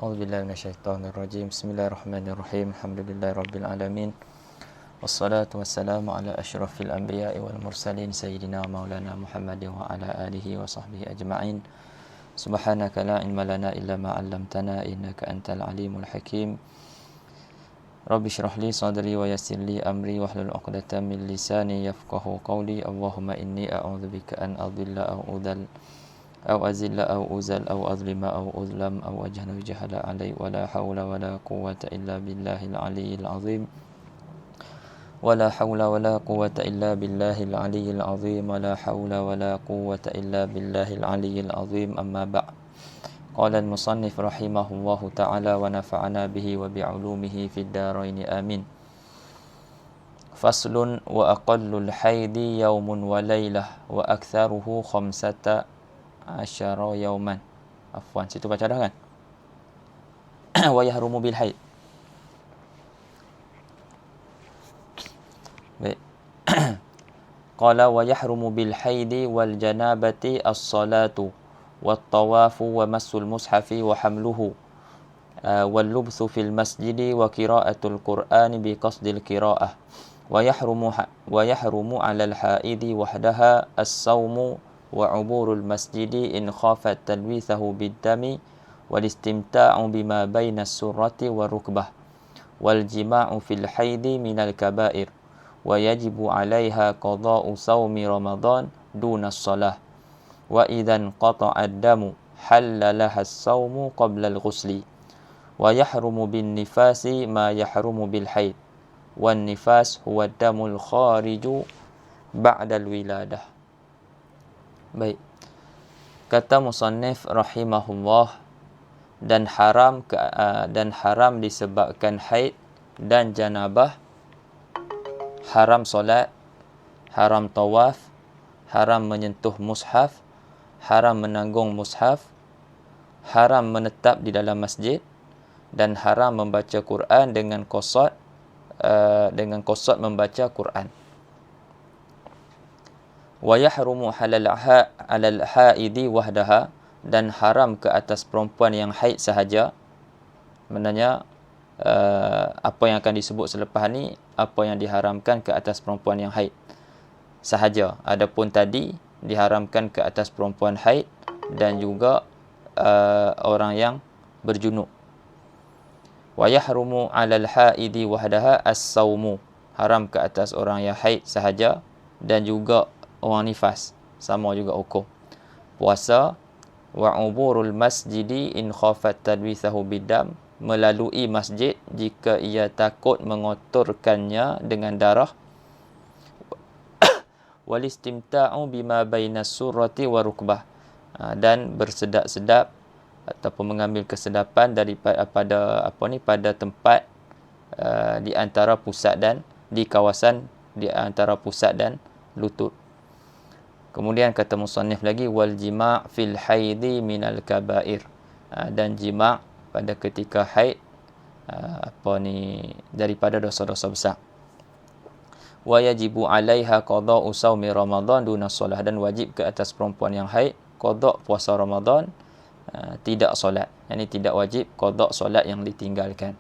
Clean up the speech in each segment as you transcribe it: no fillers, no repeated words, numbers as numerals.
A'udzubillahi minasyaitonirrajim. Bismillahirrahmanirrahim. Alhamdulillahirabbil alamin. Wassalatu wassalamu ala asyrafil anbiya'i wal mursalin sayyidina maulana Muhammadin wa ala alihi wa sahbihi ajma'in. Subhanaka la ilma lana illa ma 'allamtana innaka antal alimul hakim. Rabbi shrah li sadri wa yassir li amri wahlul 'uqdatam min lisani yafqahu qawli. Allahumma inni a'udzubika an adilla aw udal أو أزل أو أزل أو أظلم أو أظلم أو أجهل جهل علي ولا حول ولا قوة إلا بالله العلي العظيم ولا حول ولا قوة إلا بالله العلي العظيم ولا حول ولا قوة إلا بالله العلي العظيم أما بعد قال المصنف رحمه الله تعالى ونفعنا به وبعلومه في الدارين آمين فصل وأقل الحيض يوم وليلة وأكثره 15 yauman. Afwan, situ baca dah kan? Wa yahrumu bil haid. Baik. Qala wa yahrumu bil haidi wal janabati as-salatu wat tawafu wa massul mushafi wa hamluhu wal lubthu fil masjidi wa qira'atul qur'ani bi qasdil qira'ah wa yahrumu 'ala al haidi wahdaha as-sawmu وعبور المسجد إن خافت تلويثه بالدم والاستمتاع بما بين السرة والركبة والجماع في الحيض من الكبائر ويجب عليها قضاء صوم رمضان دون الصلاة وإذا انقطع الدم حل لها الصوم قبل الغسل ويحرم بالنفاس ما يحرم بالحيض والنفاس هو الدم الخارج بعد الولادة. Baik. Kata musannif rahimahullah dan haram disebabkan haid dan janabah, haram solat, haram tawaf, haram menyentuh mushaf, haram menanggung mushaf, haram menetap di dalam masjid dan haram membaca Quran dengan qasad membaca Quran. Wa yahrumu 'alal haidi wahdaha dan haram ke atas perempuan yang haid sahaja. Maknanya apa yang akan disebut selepas ni, apa yang diharamkan ke atas perempuan yang haid sahaja. Adapun tadi diharamkan ke atas perempuan haid dan juga orang yang berjunub. Wa yahrumu 'alal haidi wahdaha as-sawmu, haram ke atas orang yang haid sahaja dan juga orang nifas, sama juga hukum puasa. Wa uburul masjidi in khafat tadwithahu bidam, melalui masjid jika ia takut mengotorkannya dengan darah. Wal istimta'u bima bainas surati wa rukbah, dan bersedap-sedap ataupun mengambil kesedapan pada tempat di antara pusat dan di kawasan di antara pusat dan lutut. Kemudian kata musannif lagi wal jima' fil haidi minal kabair, dan jima' pada ketika haid daripada dosa-dosa besar. Wa yajibu 'alaiha qada'u shaumi ramadan duna shalah, dan wajib ke atas perempuan yang haid qada' puasa Ramadan, tidak solat. Yang ini tidak wajib qada' solat yang ditinggalkan.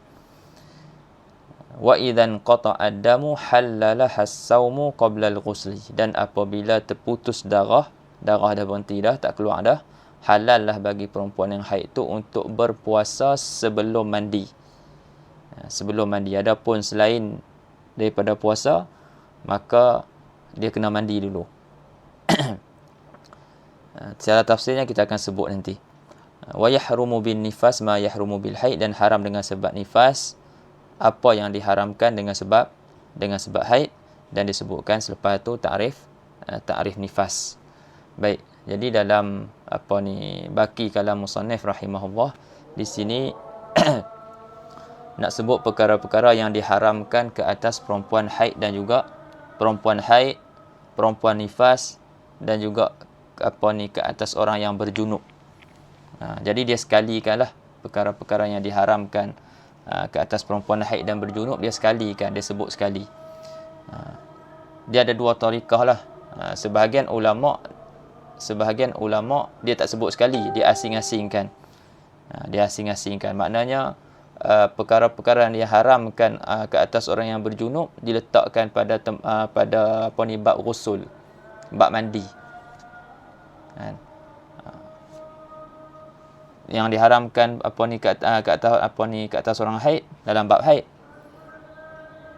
Wa idzan qata'a ad-damu hallala has-sawmu qabla al-ghusli, dan apabila terputus darah dah berhenti dah, tak keluar dah, halal lah bagi perempuan yang haid itu untuk berpuasa sebelum mandi. Sebelum mandi. Adapun selain daripada puasa, maka dia kena mandi dulu. Secara tafsirnya kita akan sebut nanti. Wa yahrumu bin nifas ma yahrumu bil haid, dan haram dengan sebab nifas apa yang diharamkan dengan sebab haid, dan disebutkan selepas itu takrif nifas. Baik, jadi dalam baki kalam musannif rahimahullah di sini nak sebut perkara-perkara yang diharamkan ke atas perempuan haid dan juga perempuan nifas, dan juga ke atas orang yang berjunub. Jadi dia sekalikanlah perkara-perkara yang diharamkan ke atas perempuan haid dan berjunub, dia sekalikan, dia sebut sekali. Dia ada dua tariqah lah. Sebahagian ulama' dia tak sebut sekali, dia asing-asingkan. Diasing-asingkan. Maknanya perkara-perkara yang diharamkan ke atas orang yang berjunub diletakkan pada bab ghusl, bab mandi. Kan? Yang diharamkan ke atas orang haid dalam bab haid.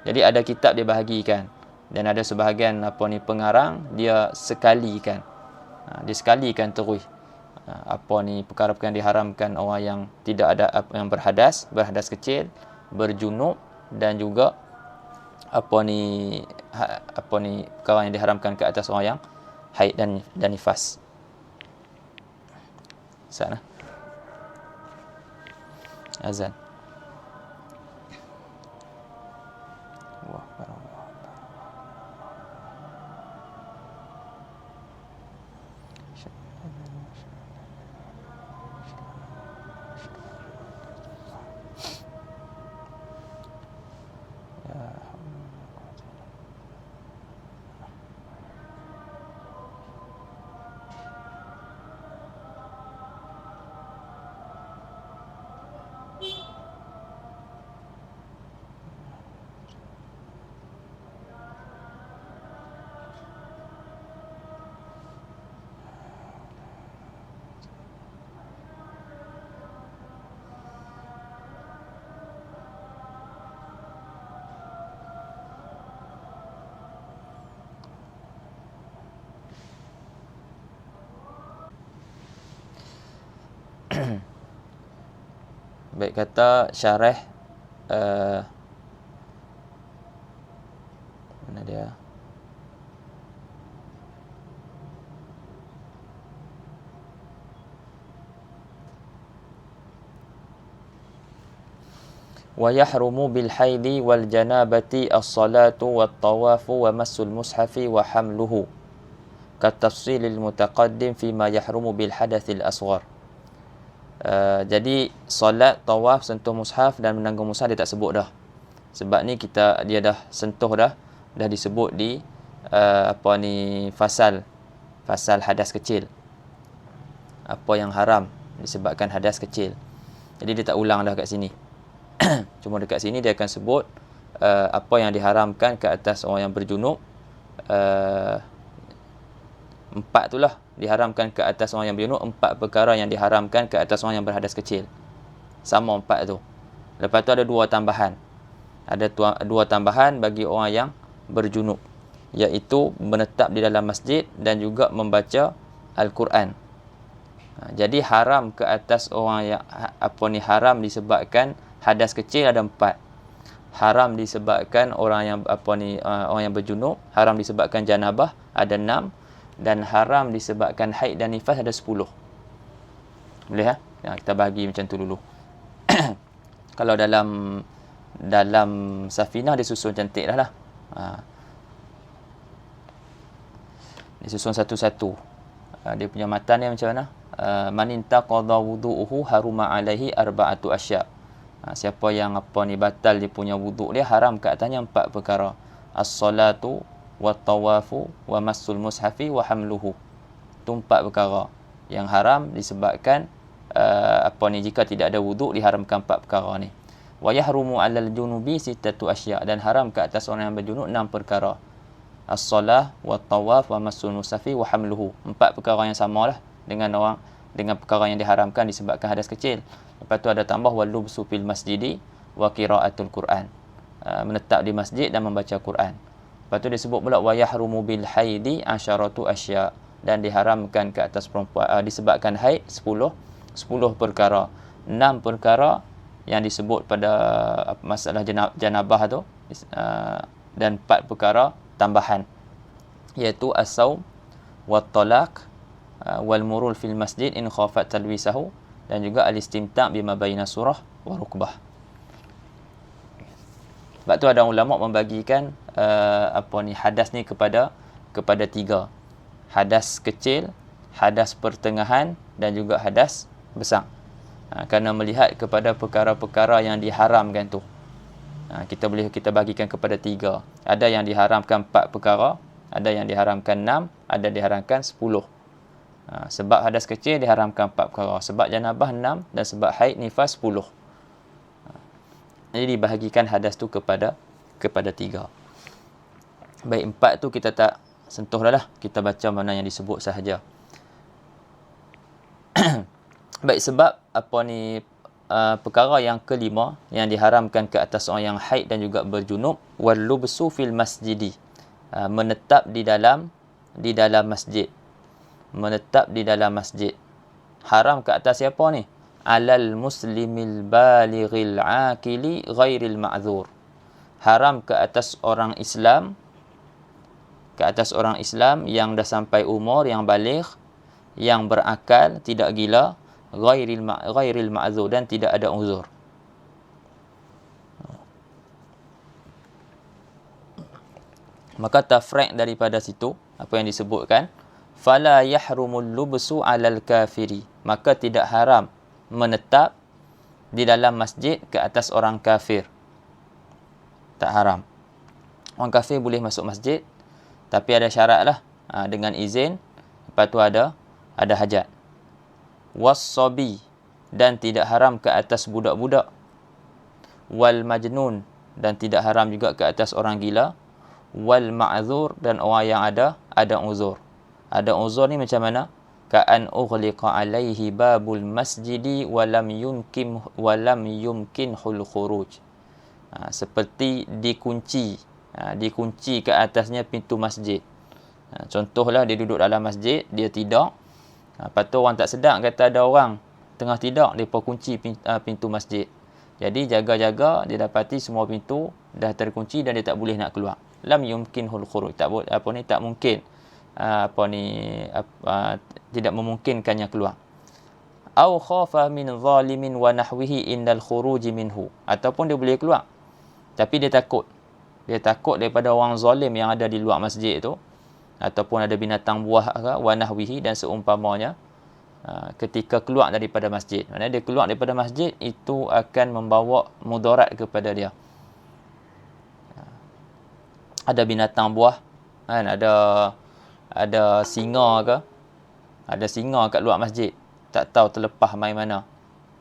Jadi ada kitab dia bahagikan, dan ada sebahagian pengarang dia sekalikan. Dia sekalikan terus perkara-perkara yang diharamkan orang yang tidak ada yang berhadas kecil, berjunub, dan juga perkara yang diharamkan ke atas orang yang haid dan nifas. Sana azan. Wah, baik, kata syarah mana dia? Wa yahrumu bil haidi wal janabati as-salatu wat tawafu wa massul mushafi wa hamluhu katafsilil mutaqaddim fima yahrumu bil hadathil asghar. Jadi solat, tawaf, sentuh mushaf dan menanggung mushaf dia tak sebut dah. Sebab ni dia dah sentuh dah disebut di fasal hadas kecil. Apa yang haram disebabkan hadas kecil. Jadi dia tak ulang dah kat sini. Cuma dekat sini dia akan sebut apa yang diharamkan ke atas orang yang berjunub. Empat tu lah diharamkan ke atas orang yang berjunub. 4 perkara yang diharamkan ke atas orang yang berhadas kecil. Sama 4 tu. Lepas tu ada 2 tambahan. Ada 2 tambahan bagi orang yang berjunub, iaitu menetap di dalam masjid dan juga membaca Al-Quran. Jadi haram ke atas orang yang haram disebabkan hadas kecil ada 4. Haram disebabkan orang yang berjunub, haram disebabkan janabah ada 6, dan haram disebabkan haid dan nifas ada 10. Boleh ha? Kita bahagi macam tu dulu. Kalau dalam Safinah dia susun cantik dah lah. Dia susun satu-satu. Dia punya matan dia macam mana? Man intaqadha wudu'uhu haruma alaihi arba'atu asya'. Siapa yang batal dia punya wuduk dia, haram ke atasnya 4 perkara. As-salatu wa tawafu wa massul mushafi wa hamluhu. Itu 4 perkara yang haram disebabkan jika tidak ada wuduk, diharamkan 4 perkara ni. Wa yahrumu 'alal junubi sittatu asya', dan haram ke atas orang yang berjunub 6 perkara. As-salah wa tawaf wa massul mushafi wa hamluhu. 4 perkara yang samalah dengan perkara yang diharamkan disebabkan hadas kecil. Lepas tu ada tambah walubsu fil masjidi wa qiraatul Quran. Menetap di masjid dan membaca Quran. Lepas tu disebut pula wa yahrumu bil haidi asyaratu asya', dan diharamkan ke atas perempuan disebabkan haid 10 perkara. 6 perkara yang disebut pada masalah janabah tu, dan 4 perkara tambahan, iaitu as-saum wat talaq wal murul fil masjid in khafat talwisahu, dan juga al-istimta' bima baina surah wa rukbah. Sebab tu ada ulama membagikan hadas ni kepada 3. Hadas kecil, hadas pertengahan, dan juga hadas besar. Kerana melihat kepada perkara-perkara yang diharamkan tu, kita bagikan kepada 3. Ada yang diharamkan 4 perkara, ada yang diharamkan 6, ada diharamkan 10. Sebab hadas kecil diharamkan 4 perkara. Sebab janabah 6 dan sebab haid nifas 10. Jadi dibahagikan hadas tu kepada 3. Baik, 4 tu kita tak sentuh dah. Kita baca mana yang disebut sahaja. Baik, sebab perkara yang kelima yang diharamkan ke atas orang yang haid dan juga berjunub, wal lubsu fil masjidi, menetap di dalam masjid. Menetap di dalam masjid. Haram ke atas siapa ni? Alal muslimil balighil aqili ghairil ma'dzur. Haram ke atas orang Islam, yang dah sampai umur, yang baligh, yang berakal, tidak gila, ghairil ma'dzur, dan tidak ada uzur. Maka tafriq daripada situ, apa yang disebutkan, fala yahrumul lubsu 'alal kafiri, maka tidak haram menetap di dalam masjid ke atas orang kafir. Tak haram. Orang kafir boleh masuk masjid, tapi ada syarat lah, dengan izin. Lepas tu ada hajat. Was-sabi, dan tidak haram ke atas budak-budak. Wal majnun, dan tidak haram juga ke atas orang gila. Wal ma'zur, dan orang yang ada uzur. Ada uzur ni macam mana? Ka'an ughliqa alaihi babul masjidi walam yumkinhul khuruj. Seperti dikunci ke atasnya pintu masjid. Contohlah, dia duduk dalam masjid, dia tidur. Lepas tu orang tak sedar kata ada orang tengah tidur, dia kunci pintu masjid. Jadi jaga-jaga, dia dapati semua pintu dah terkunci dan dia tak boleh nak keluar. Lam yumkinhul khuruj, tak mungkin, tidak memungkinkannya keluar. Au khafa min zalimin wa nahwihi indal khuruj minhu, ataupun dia boleh keluar tapi dia takut daripada orang zalim yang ada di luar masjid tu, ataupun ada binatang buah ke, wa nahwihi, dan seumpamanya, ketika keluar daripada masjid. Maksudnya dia keluar daripada masjid itu akan membawa mudarat kepada dia. Ada binatang buah kan, ada singa ke, kat luar masjid, tak tahu terlepas main mana.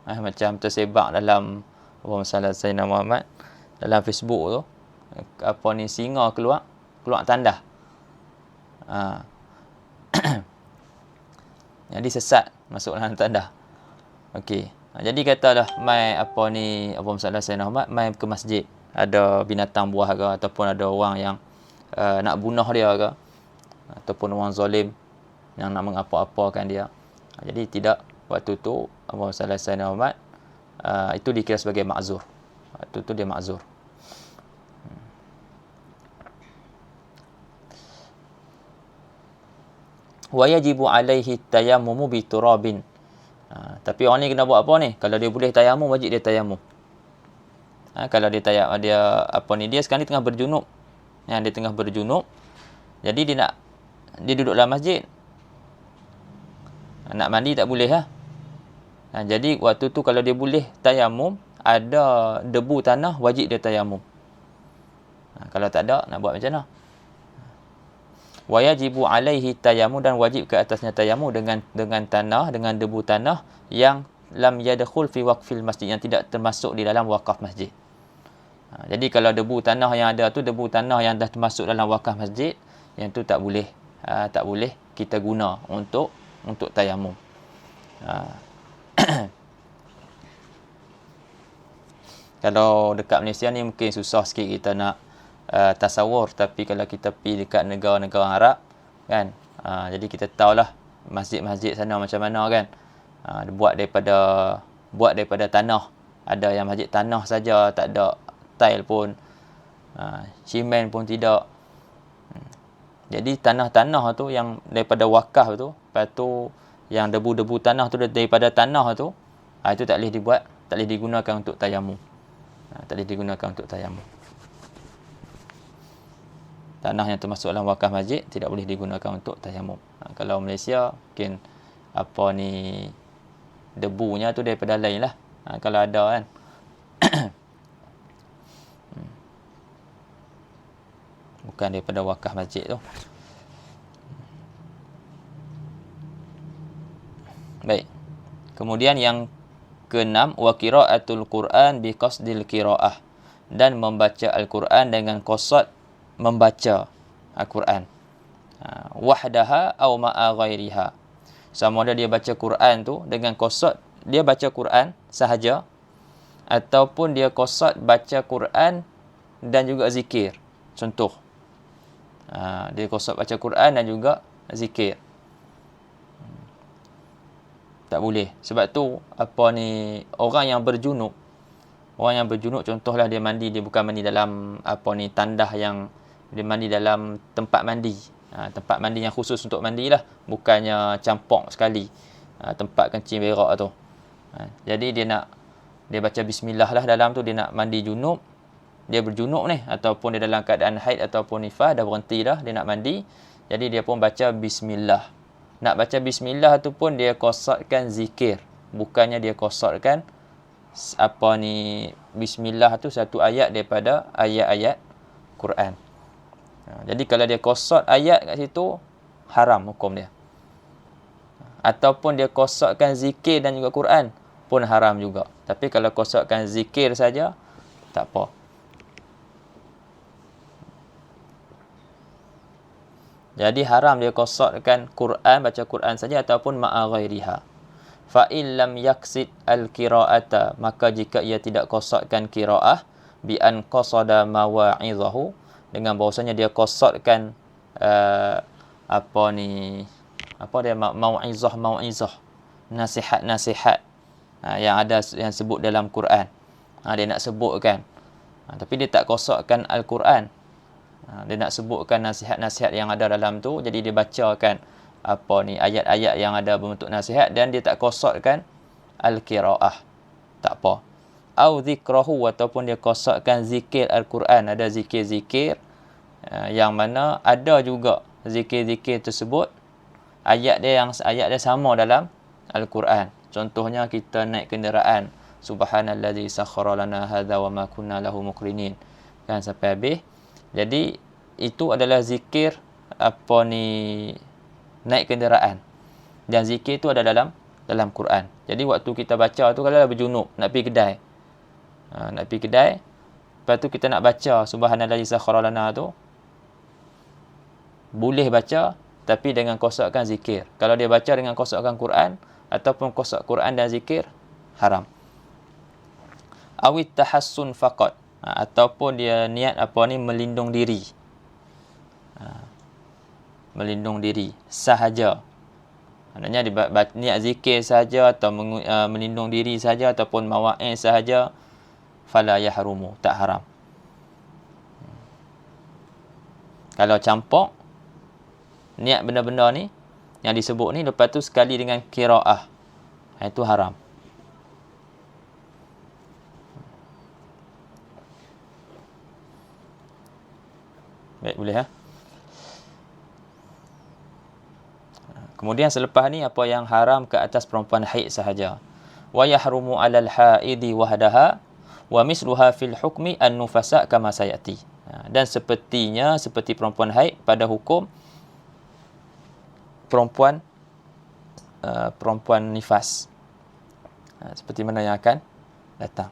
Macam tersebar dalam Allahumma Sayyidina Muhammad, dalam Facebook tu, singa keluar tandas. Jadi sesat masuk dalam tandas. Okey. Jadi katalah mai Allahumma Sayyidina Muhammad, mai ke masjid, ada binatang buah ke, ataupun ada orang yang nak bunuh dia ke, ataupun orang zalim yang nak mengapa-apakan dia. Jadi tidak, waktu tu Allahumma Sayyidina Muhammad, itu dikira sebagai ma'zur. Waktu tu dia ma'zur. Wa yajibu alaihi tayammumu bi turabin. Tapi orang ni kena buat apa ni? Kalau dia boleh tayamum, wajib dia tayamum. Kalau dia dia sekarang ni tengah berjunub. Dia tengah berjunub. Jadi dia duduk dalam masjid. Nak mandi tak boleh lah. Jadi waktu tu kalau dia boleh tayamum, ada debu tanah, wajib dia tayamum. Kalau tak ada, nak buat macam mana? Wa yajibu alaihi tayammum, dan wajib ke atasnya tayammum dengan tanah, dengan debu tanah yang lam yadkhul fi waqfil masjid, yang tidak termasuk di dalam wakaf masjid. Jadi kalau debu tanah yang ada tu, debu tanah yang dah termasuk dalam wakaf masjid, yang tu tak boleh kita guna untuk tayammum. Kalau dekat Malaysia ni mungkin susah sikit kita nak tasawur, tapi kalau kita pergi dekat negara-negara Arab kan, jadi kita tahulah masjid-masjid sana macam mana kan. Buat daripada tanah. Ada yang masjid tanah saja, tak ada tile pun, simen pun tidak. Jadi tanah-tanah tu yang daripada wakaf tu, lepas tu yang debu-debu tanah tu daripada tanah tu, itu tak boleh digunakan untuk tayamum. Tanah yang termasuk dalam wakaf masjid tidak boleh digunakan untuk tayamum. Kalau Malaysia mungkin debunya tu daripada lain lah, kalau ada kan. Bukan daripada wakaf masjid tu. Baik. Kemudian yang keenam, wa qiraatul Quran bi qasdil qiraah, dan membaca Al-Quran dengan qasad membaca Al-Quran. Wahdaha aw ma'a ghairiha. Sama ada dia baca Quran tu dengan qasad dia baca Quran sahaja, ataupun dia qasad baca Quran dan juga zikir. Contoh, dia qasad baca Quran dan juga zikir. Tak boleh. Sebab tu orang yang berjunub contohlah dia mandi, dia bukan mandi dalam tandah yang dia mandi dalam tempat mandi. Tempat mandi yang khusus untuk mandi lah, bukannya campur sekali. Tempat kencing berak tu. Jadi dia baca bismillah lah dalam tu, dia nak mandi junub. Dia berjunub ni, ataupun dia dalam keadaan haid ataupun nifas, dah berhenti dah, dia nak mandi. Jadi dia pun baca bismillah. Nak baca bismillah tu pun dia qasadkan zikir. Bukannya dia qasadkan bismillah tu satu ayat daripada ayat-ayat Quran. Jadi kalau dia qasad ayat kat situ, haram hukum dia. Ataupun dia qasadkan zikir dan juga Quran, pun haram juga. Tapi kalau qasadkan zikir saja, tak apa. Jadi haram dia qasadkan Quran, baca Quran saja, ataupun ma'a ghairiha. Fa in lam yaqsid al-qira'ata, maka jika ia tidak qasadkan qiraah, bi an qasada mawa'izahu, dengan bahawasanya dia qasadkan mau'izah, nasihat yang ada yang sebut dalam Quran. Dia nak sebutkan. Tapi dia tak qasadkan Al-Quran. Dia nak sebutkan nasihat-nasihat yang ada dalam tu, jadi dia bacakan ayat-ayat yang ada berbentuk nasihat, dan dia tak qasadkan al-qiraah, tak apa. Au zikrahu, ataupun dia qasadkan zikir Al-Quran. Ada zikir-zikir yang mana ada juga zikir-zikir tersebut ayat dia sama dalam Al-Quran. Contohnya kita naik kenderaan, subhanallazi sakhkhara lana hadza wa ma kunna lahu muqrinin, kan, sampai habis. Jadi itu adalah zikir naik kenderaan, dan zikir itu ada dalam Quran. Jadi waktu kita baca tu, kalau dah berjunub nak pergi kedai, lepas tu kita nak baca subhanallazi sakhkhara lana tu, boleh baca tapi dengan qasadkan zikir. Kalau dia baca dengan qasadkan Quran ataupun qasad Quran dan zikir, haram. Awit tahassun faqat, ataupun dia niat melindung diri. Melindung diri sahaja. Maknanya dia niat zikir sahaja, atau melindung diri sahaja, ataupun mawa'iz sahaja, fala yahrumu, tak haram. Kalau campur niat benda-benda ni yang disebut ni, lepas tu sekali dengan qiraah, itu haram. Baik, boleh Kemudian selepas ni, apa yang haram ke atas perempuan haid sahaja. Wa yahrumu 'alal haidi wahdaha wa misluha fil hukmi an-nufasa kama sayati. Dan seperti perempuan haid pada hukum perempuan nifas. Seperti mana yang akan datang.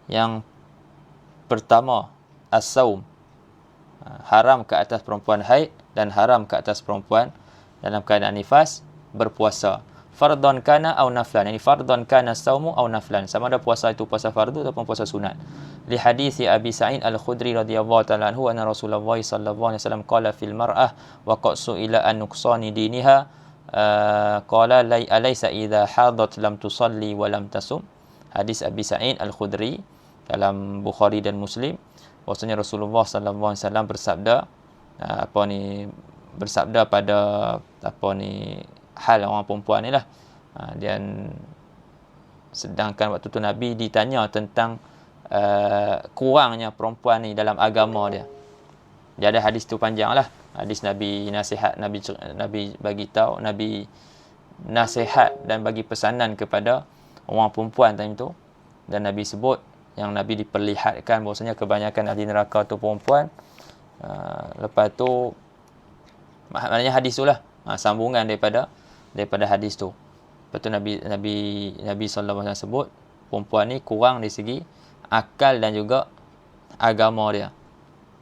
Yang pertama, as-saum, haram ke atas perempuan haid dan haram ke atas perempuan dalam keadaan nifas berpuasa. Fardhan kana au naflan. Ini fardhan kana saumu au naflan. Sama ada puasa itu puasa fardu ataupun puasa sunat. Li hadis Abi Sa'id Al-Khudri radhiyallahu ta'ala anhu anna Rasulullah sallallahu alaihi wasallam qala fil mar'ah wa qad su'ila an nuqsani diniha qala alaysa idza hadat lam tusalli wa lam tasum. Hadis Abi Sa'id Al-Khudri dalam Bukhari dan Muslim, bahwasanya Rasulullah sallallahu alaihi wasallam bersabda pada hal orang perempuan ni lah. Dan sedangkan waktu tu Nabi ditanya tentang kurangnya perempuan ni dalam agama dia. Dia ada hadis tu panjang lah. Hadis Nabi nasihat, Nabi bagi tahu, Nabi nasihat dan bagi pesanan kepada orang perempuan time tu. Dan Nabi sebut, yang Nabi diperlihatkan bahwasanya kebanyakan ahli neraka tu perempuan, Lepas tu maknanya hadis tu lah, sambungan daripada hadis tu. Lepas tu Nabi sallallahu alaihi wasallam sebut perempuan ni kurang di segi akal dan juga agama dia.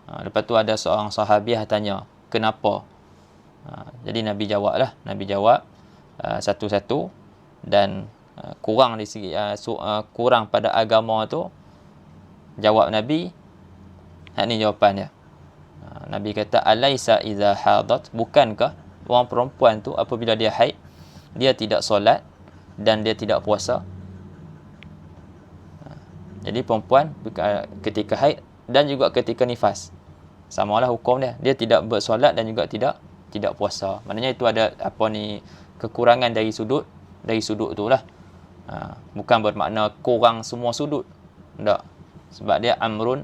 Lepas tu ada seorang sahabiah tanya, kenapa? Jadi Nabi jawab satu-satu, dan kurang di segi kurang pada agama tu. Jawab Nabi, ni jawapan dia. Nabi kata, alaisa idza hadat, bukankah orang perempuan tu apabila dia haid, dia tidak solat dan dia tidak puasa. Jadi perempuan ketika haid dan juga ketika nifas, samalah hukum dia. Dia tidak bersolat dan juga tidak puasa. Maknanya itu ada kekurangan dari sudut tu lah. Bukan bermakna kurang semua sudut. Tak. Sebab dia amrun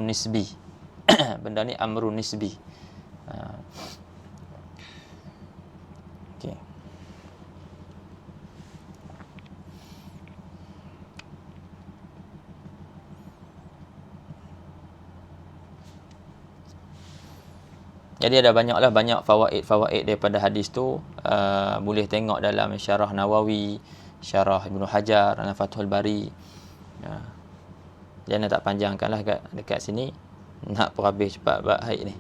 nisbi. Benda ni amrun nisbi. Okey. Jadi ada banyak fawaid daripada hadis tu. Boleh tengok dalam syarah Nawawi, syarah Ibnu Hajar dalam Fathul Bari. Jangan tak panjangkanlah dekat sini. Nak habis cepat bab haid ni.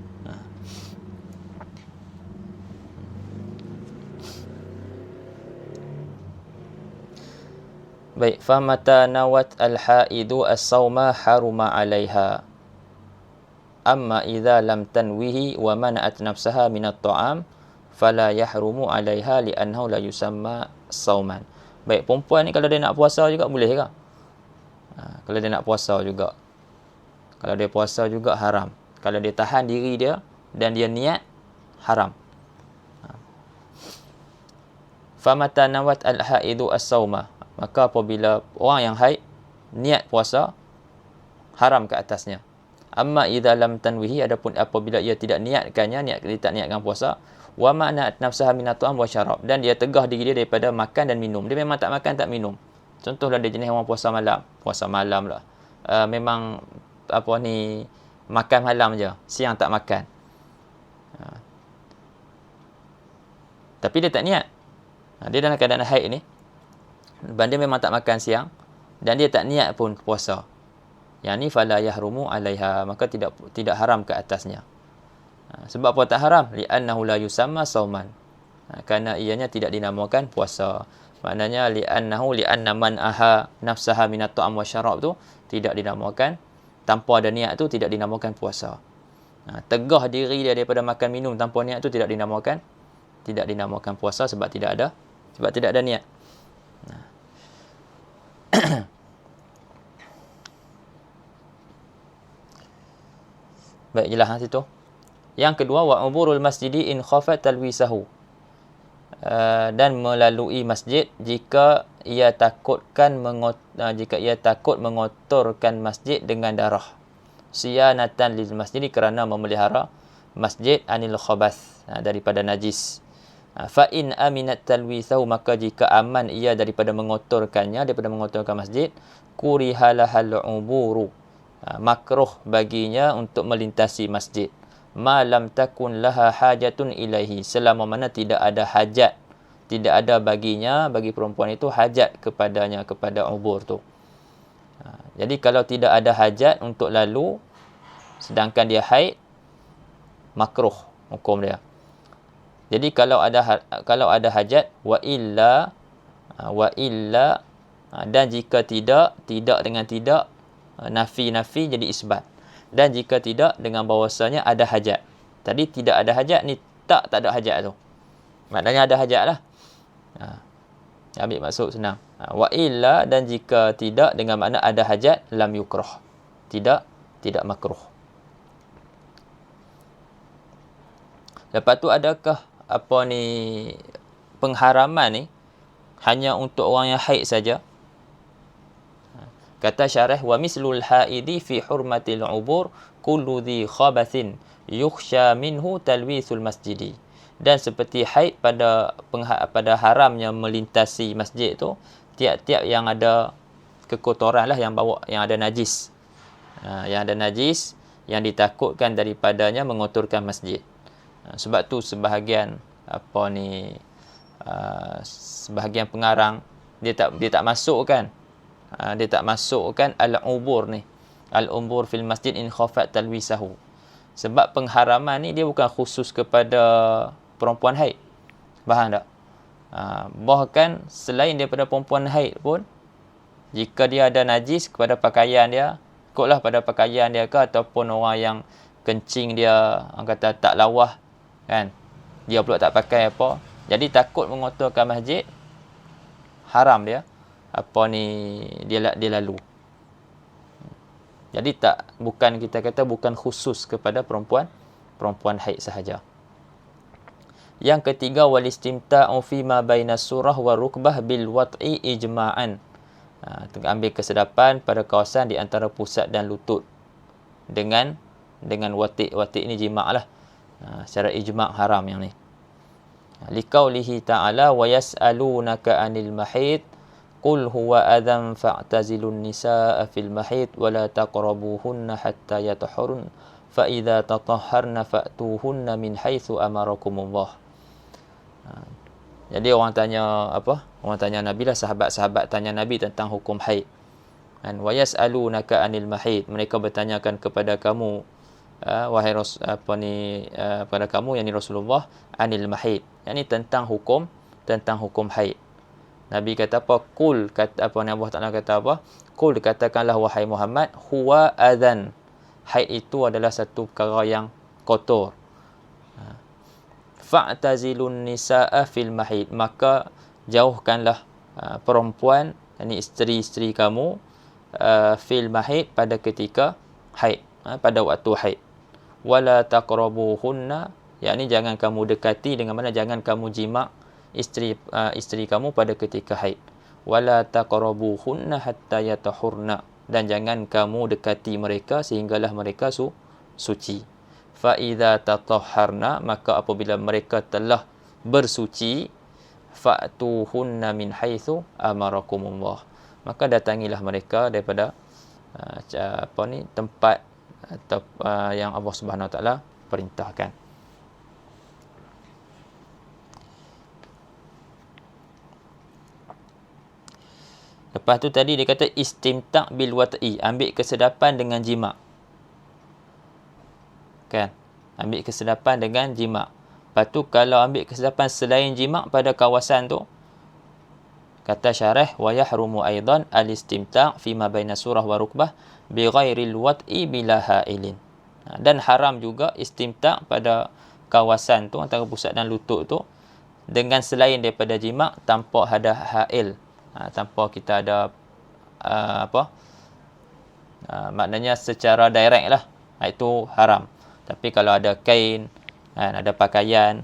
Baik, famata nawat al-haidu as-sawma haruma 'alaiha. Amma idza lam tanwihi wa mana'at nafsaha min at-ta'am fala yahrumu 'alaiha li'annahu la yusamma sauman. Baik, perempuan ni kalau dia nak puasa juga boleh ke? Kalau dia nak puasa juga. Kalau dia puasa juga haram. Kalau dia tahan diri dia dan dia niat, haram. Famata nawat al-haidu as-sawma, maka apabila orang yang haid niat puasa, haram ke atasnya. Amma idza lam tanwihi, adapun apabila ia tidak niatkannya, dia tak niatkan puasa, wa ma'na'at nafsaha min at-ta'am wa syarab, dan dia tegah diri dia daripada makan dan minum. Dia memang tak makan tak minum. Contohlah dia jenis orang puasa malam lah. Memang makan malam je, siang tak makan. Tapi dia tak niat. Dia dalam keadaan haid ni, dan dia memang tak makan siang dan dia tak niat pun puasa. Yang ni fala yahrumu 'alaiha, maka tidak haram ke atasnya. Sebab apa tak haram? Li'annahu la yusamma sauman. Kerana ianya tidak dinamakan puasa. Maknanya li'anna man aha nafsaha minat ta'am wa syarab tu tidak dinamakan, tanpa ada niat tu tidak dinamakan puasa. Tegah diri dia daripada makan minum tanpa niat tu tidak dinamakan puasa, sebab tidak ada niat. Baik, jelas situ. Yang kedua, wa uburul masjidi in khafat talwisahu, dan melalui masjid jika ia takut mengotorkan masjid dengan darah. Siyanatan lil masjid, kerana memelihara masjid anil khabath, daripada najis. Fa in aminat talwisahu, maka jika aman ia daripada mengotorkan masjid, kurihalahal uburu, makruh baginya untuk melintasi masjid. Ma lam takun laha hajatun ilaihi, selama mana tidak ada hajat, tidak ada bagi perempuan itu hajat kepada ubur tu. Jadi kalau tidak ada hajat untuk lalu sedangkan dia haid, makruh hukum dia. Jadi kalau ada hajat, wa illa dan jika tidak dengan tidak, nafi jadi isbat. Dan jika tidak dengan bahawasanya ada hajat. Tadi tidak ada hajat, ni tak ada hajat tu. Maknanya ada hajat lah. Ambil maksud senang. Wa illa, dan jika tidak dengan makna ada hajat, lam yukrah. Tidak makruh. Lepas tu adakah pengharaman ni hanya untuk orang yang haid saja? Kata syarah, wa mislul haidi fi hurmatil ubur kullu dhi khabathin yukhsha minhu talwisul masjidi. Dan seperti haid pada haramnya melintasi masjid tu, tiap-tiap yang ada kekotoran lah, yang ada najis. Yang ada najis, yang ditakutkan daripadanya mengotorkan masjid. Sebab tu sebahagian sebahagian pengarang dia tak masukkan al-ubur ni, al-ubur fil masjid in khafat talwisahu. Sebab pengharaman ni dia bukan khusus kepada perempuan haid. Faham tak? Bahkan selain daripada perempuan haid pun, jika dia ada najis kepada pakaian dia, ikutlah pada pakaian dia ke, ataupun orang yang kencing dia, orang kata tak lawah kan, dia pula tak pakai apa, jadi takut mengotorkan masjid, haram dia dia lalu. Jadi kita kata bukan khusus kepada perempuan haid sahaja. Yang ketiga, wal istimta'u fi ma baina surah wa rukbah bil wat'i ijma'an. Ambil kesedapan pada kawasan di antara pusat dan lutut dengan wati' ni jima' lah. Secara ijma' haram yang ni. Liqaulihi ta'ala wa yas'alunaka 'anil mahid qul huwa adhan fa'tazilun nisaa fil mahid wa la taqrabuhunna hatta yatahharun fa idza tatahharna fa'tuhunna min haitsu amarakumullah. Jadi orang tanya Nabi lah, sahabat-sahabat tanya Nabi tentang hukum haid. Dan wa yas'alunaka 'anil mahid, mereka bertanyakan kepada kamu wahai pada kamu yakni Rasulullah, anil mahid, yakni tentang hukum haid. Nabi kata apa? Qul, kata apa, Allah Taala kata apa? Qul, katakanlah wahai Muhammad, huwa adzan, haid itu adalah satu perkara yang kotor. Fa'tazilun nisaa fil mahid, maka jauhkanlah perempuan, yakni isteri-isteri kamu, fil mahid, pada ketika haid, pada waktu haid. Wala taqrabuhunna, yakni jangan kamu dekati, dengan mana jangan kamu jima' isteri kamu pada ketika haid. Wala taqrabuhunna hatta yatahurna, dan jangan kamu dekati mereka sehinggalah mereka suci. Fa idza tatahharna, maka apabila mereka telah bersuci, fa'tuhunna min haitsu amarakumullah, maka datangilah mereka daripada tempat atau yang Allah Subhanahu Wa Taala perintahkan. Lepas tu tadi dia kata istimta' bil wat'i, ambil kesedapan dengan jima'. Kan? Ambil kesedapan dengan jima'. Lepas tu kalau ambil kesedapan selain jima' pada kawasan tu, kata syarah, wa yahrumu aidan al-istimta' fi ma baina surah wa rukbah bi ghairil wat'i bila ha'ilin. Dan haram juga istimta' pada kawasan tu, antara pusat dan lutut tu, dengan selain daripada jima' tanpa ada ha'il, tanpa kita ada maknanya secara direct lah, itu haram. Tapi kalau ada kain, ada pakaian,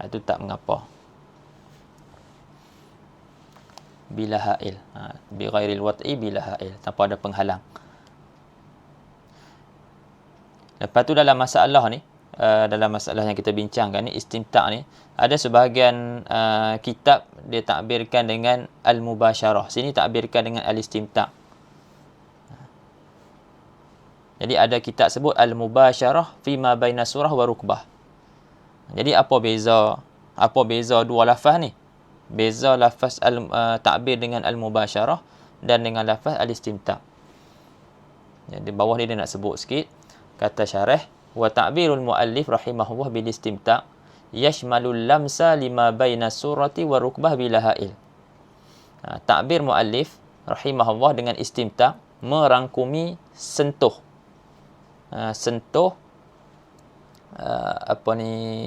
itu tak mengapa. Bila ha'il, bi ghairil wat'i bila ha'il, tanpa ada penghalang. Lepas tu dalam masalah ni, dalam masalah yang kita bincangkan ni, istimta' ni, ada sebahagian kitab dia takbirkan dengan al-mubasyarah. Sini takbirkan dengan al-istimta'. Jadi ada kitab sebut al-mubasyarah fi ma baina surah wa rukbah. Jadi apa beza dua lafaz ni? Beza lafaz takbir dengan al-mubasyarah dan dengan lafaz al-istimta'. Jadi bawah ni dia nak sebut sikit. Kata syarah, wa ta'birul muallif rahimahullah bil istimta' yashmalul lamsa lima baina surati wa rukbah bila ha'il. Takbir muallif rahimahullah dengan istimta' merangkumi sentuh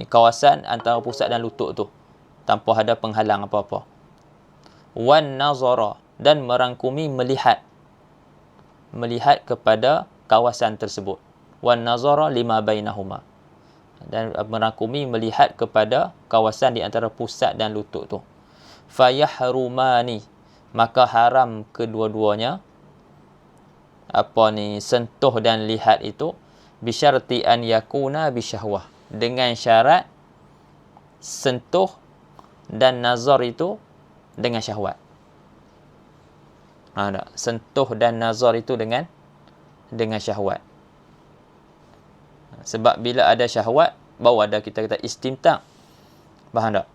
kawasan antara pusat dan lutut tu tanpa ada penghalang apa-apa. Wan nazara, dan merangkumi melihat kepada kawasan tersebut. Wan nazara lima bainahuma, dan merangkumi melihat kepada kawasan di antara pusat dan lutut tu. Fayahrumani, maka haram kedua-duanya sentuh dan lihat itu, bisyarti an yakuna bisyahwah, dengan syarat sentuh dan nazar itu dengan syahwat. Sentuh dan nazar itu dengan syahwat. Sebab bila ada syahwat, baru ada kita kata istimta'. Faham tak?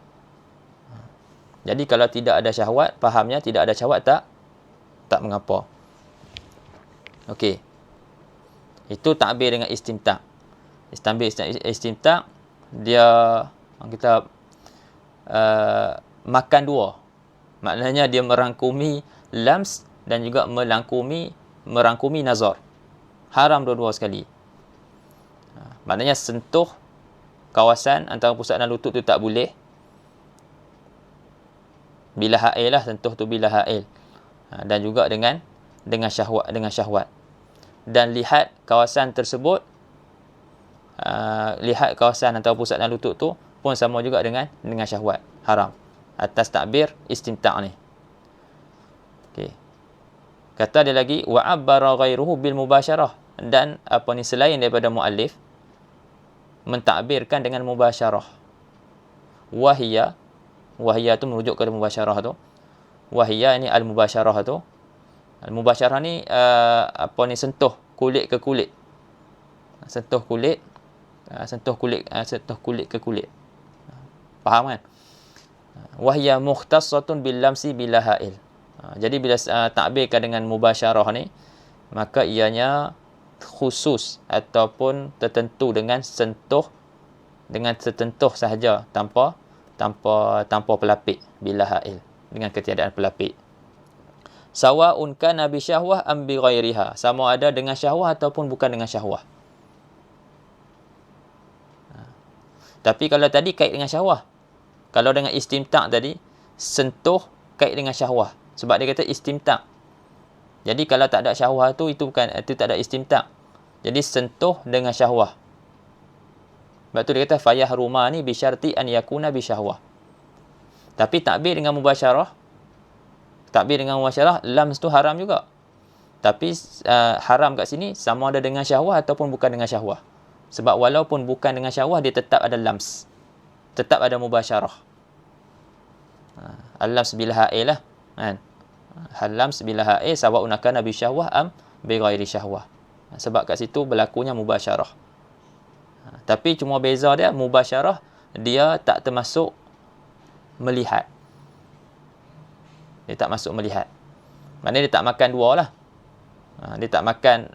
Jadi kalau tidak ada syahwat, fahamnya tidak ada syahwat tak mengapa. Okey. Itu takbir dengan istimta'. Istimta' dia kita makan dua. Maknanya dia merangkumi lams dan juga merangkumi nazar. Haram dua-dua sekali. Maknanya sentuh kawasan antara pusat dan lutut tu tak boleh. Bila hail lah, sentuh tu bila hail. Dan juga dengan syahwat. Dan lihat kawasan tersebut, lihat kawasan antara pusat dan lutut tu pun sama juga dengan syahwat. Haram. Atas takbir istimta' ni. Okey. Kata dia lagi, wa'abbara ghairuhu bil mubasyarah. Dan apa ni, selain daripada muallif mentakbirkan dengan mubasyarah. Wahiyya tu merujuk kepada mubasyarah tu. Wahiyya ni al-mubasyarah tu. Al-mubasyarah ni sentuh kulit ke kulit. Sentuh kulit ke kulit. Faham kan? Wahiyya mukhtassatun bil lamsi bila hail. Jadi bila takbirkan dengan mubasyarah ni, maka ianya khusus ataupun tertentu dengan sentuh sahaja tanpa pelapik bila hail, dengan ketiadaan pelapik. Sawa'un kana bi syahwah am bi ghairiha. Sama ada dengan syahwah ataupun bukan dengan syahwah. Tapi kalau tadi kait dengan syahwah. Kalau dengan istimta' tadi, sentuh kait dengan syahwah. Sebab dia kata istimta'. Jadi kalau tak ada syahwah tu, itu tak ada istimta'. Jadi sentuh dengan syahwah. Sebab tu dia kata fayah rumah ni bisyarti an yakuna bi syahwah. Tapi takbir dengan mubasyarah, lams tu haram juga. Tapi haram kat sini sama ada dengan syahwah ataupun bukan dengan syahwah. Sebab walaupun bukan dengan syahwah, dia tetap ada lams. Tetap ada mubasyarah. Al-lams bila hail lah. Kan? Al-lams bila hail sawa'un kana bi syahwah am bi ghairi syahwah. Sebab kat situ berlakunya mubasyarah. Tapi cuma beza dia, mubasyarah dia tak termasuk melihat. Dia tak masuk melihat. Maknanya dia tak makan dua lah. Dia tak makan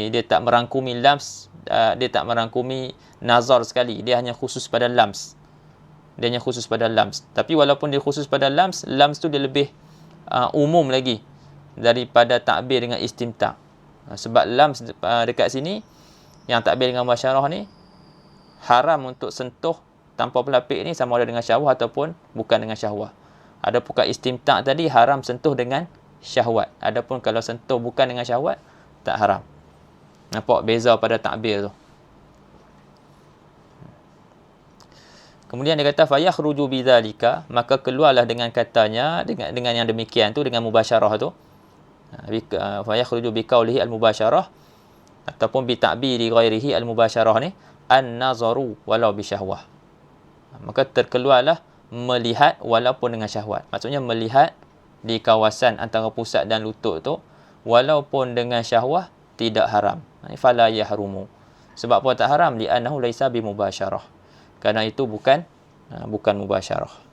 dia tak merangkumi lams, dia tak merangkumi nazar sekali. Dia hanya khusus pada lams. Tapi walaupun dia khusus pada lams tu dia lebih umum lagi daripada takbir dengan istimta'. Sebab lams dekat sini, yang takbir dengan mubasyarah ni, haram untuk sentuh tanpa pelapik ni sama ada dengan syahwah ataupun bukan dengan syahwah. Adapun kat istimta' tadi haram sentuh dengan syahwat. Adapun kalau sentuh bukan dengan syahwat, tak haram. Nampak beza pada takbir tu. Kemudian dia kata fayakhruju bidzalika, maka keluarlah dengan katanya dengan yang demikian tu, dengan mubasyarah tu. Fayakhruju biqaulihi al-mubasyarah ataupun bi ta'biri ghairihi al-mubasyarah ni an-nazaru walau bi syahwah. Maka terkeluarlah melihat walaupun dengan syahwat. Maksudnya melihat di kawasan antara pusat dan lutut tu walaupun dengan syahwah tidak haram. Fala yahrumu. Sebab apa tak haram? Li'annahu laisa bi mubasyarah. Kerana itu bukan mubasyarah.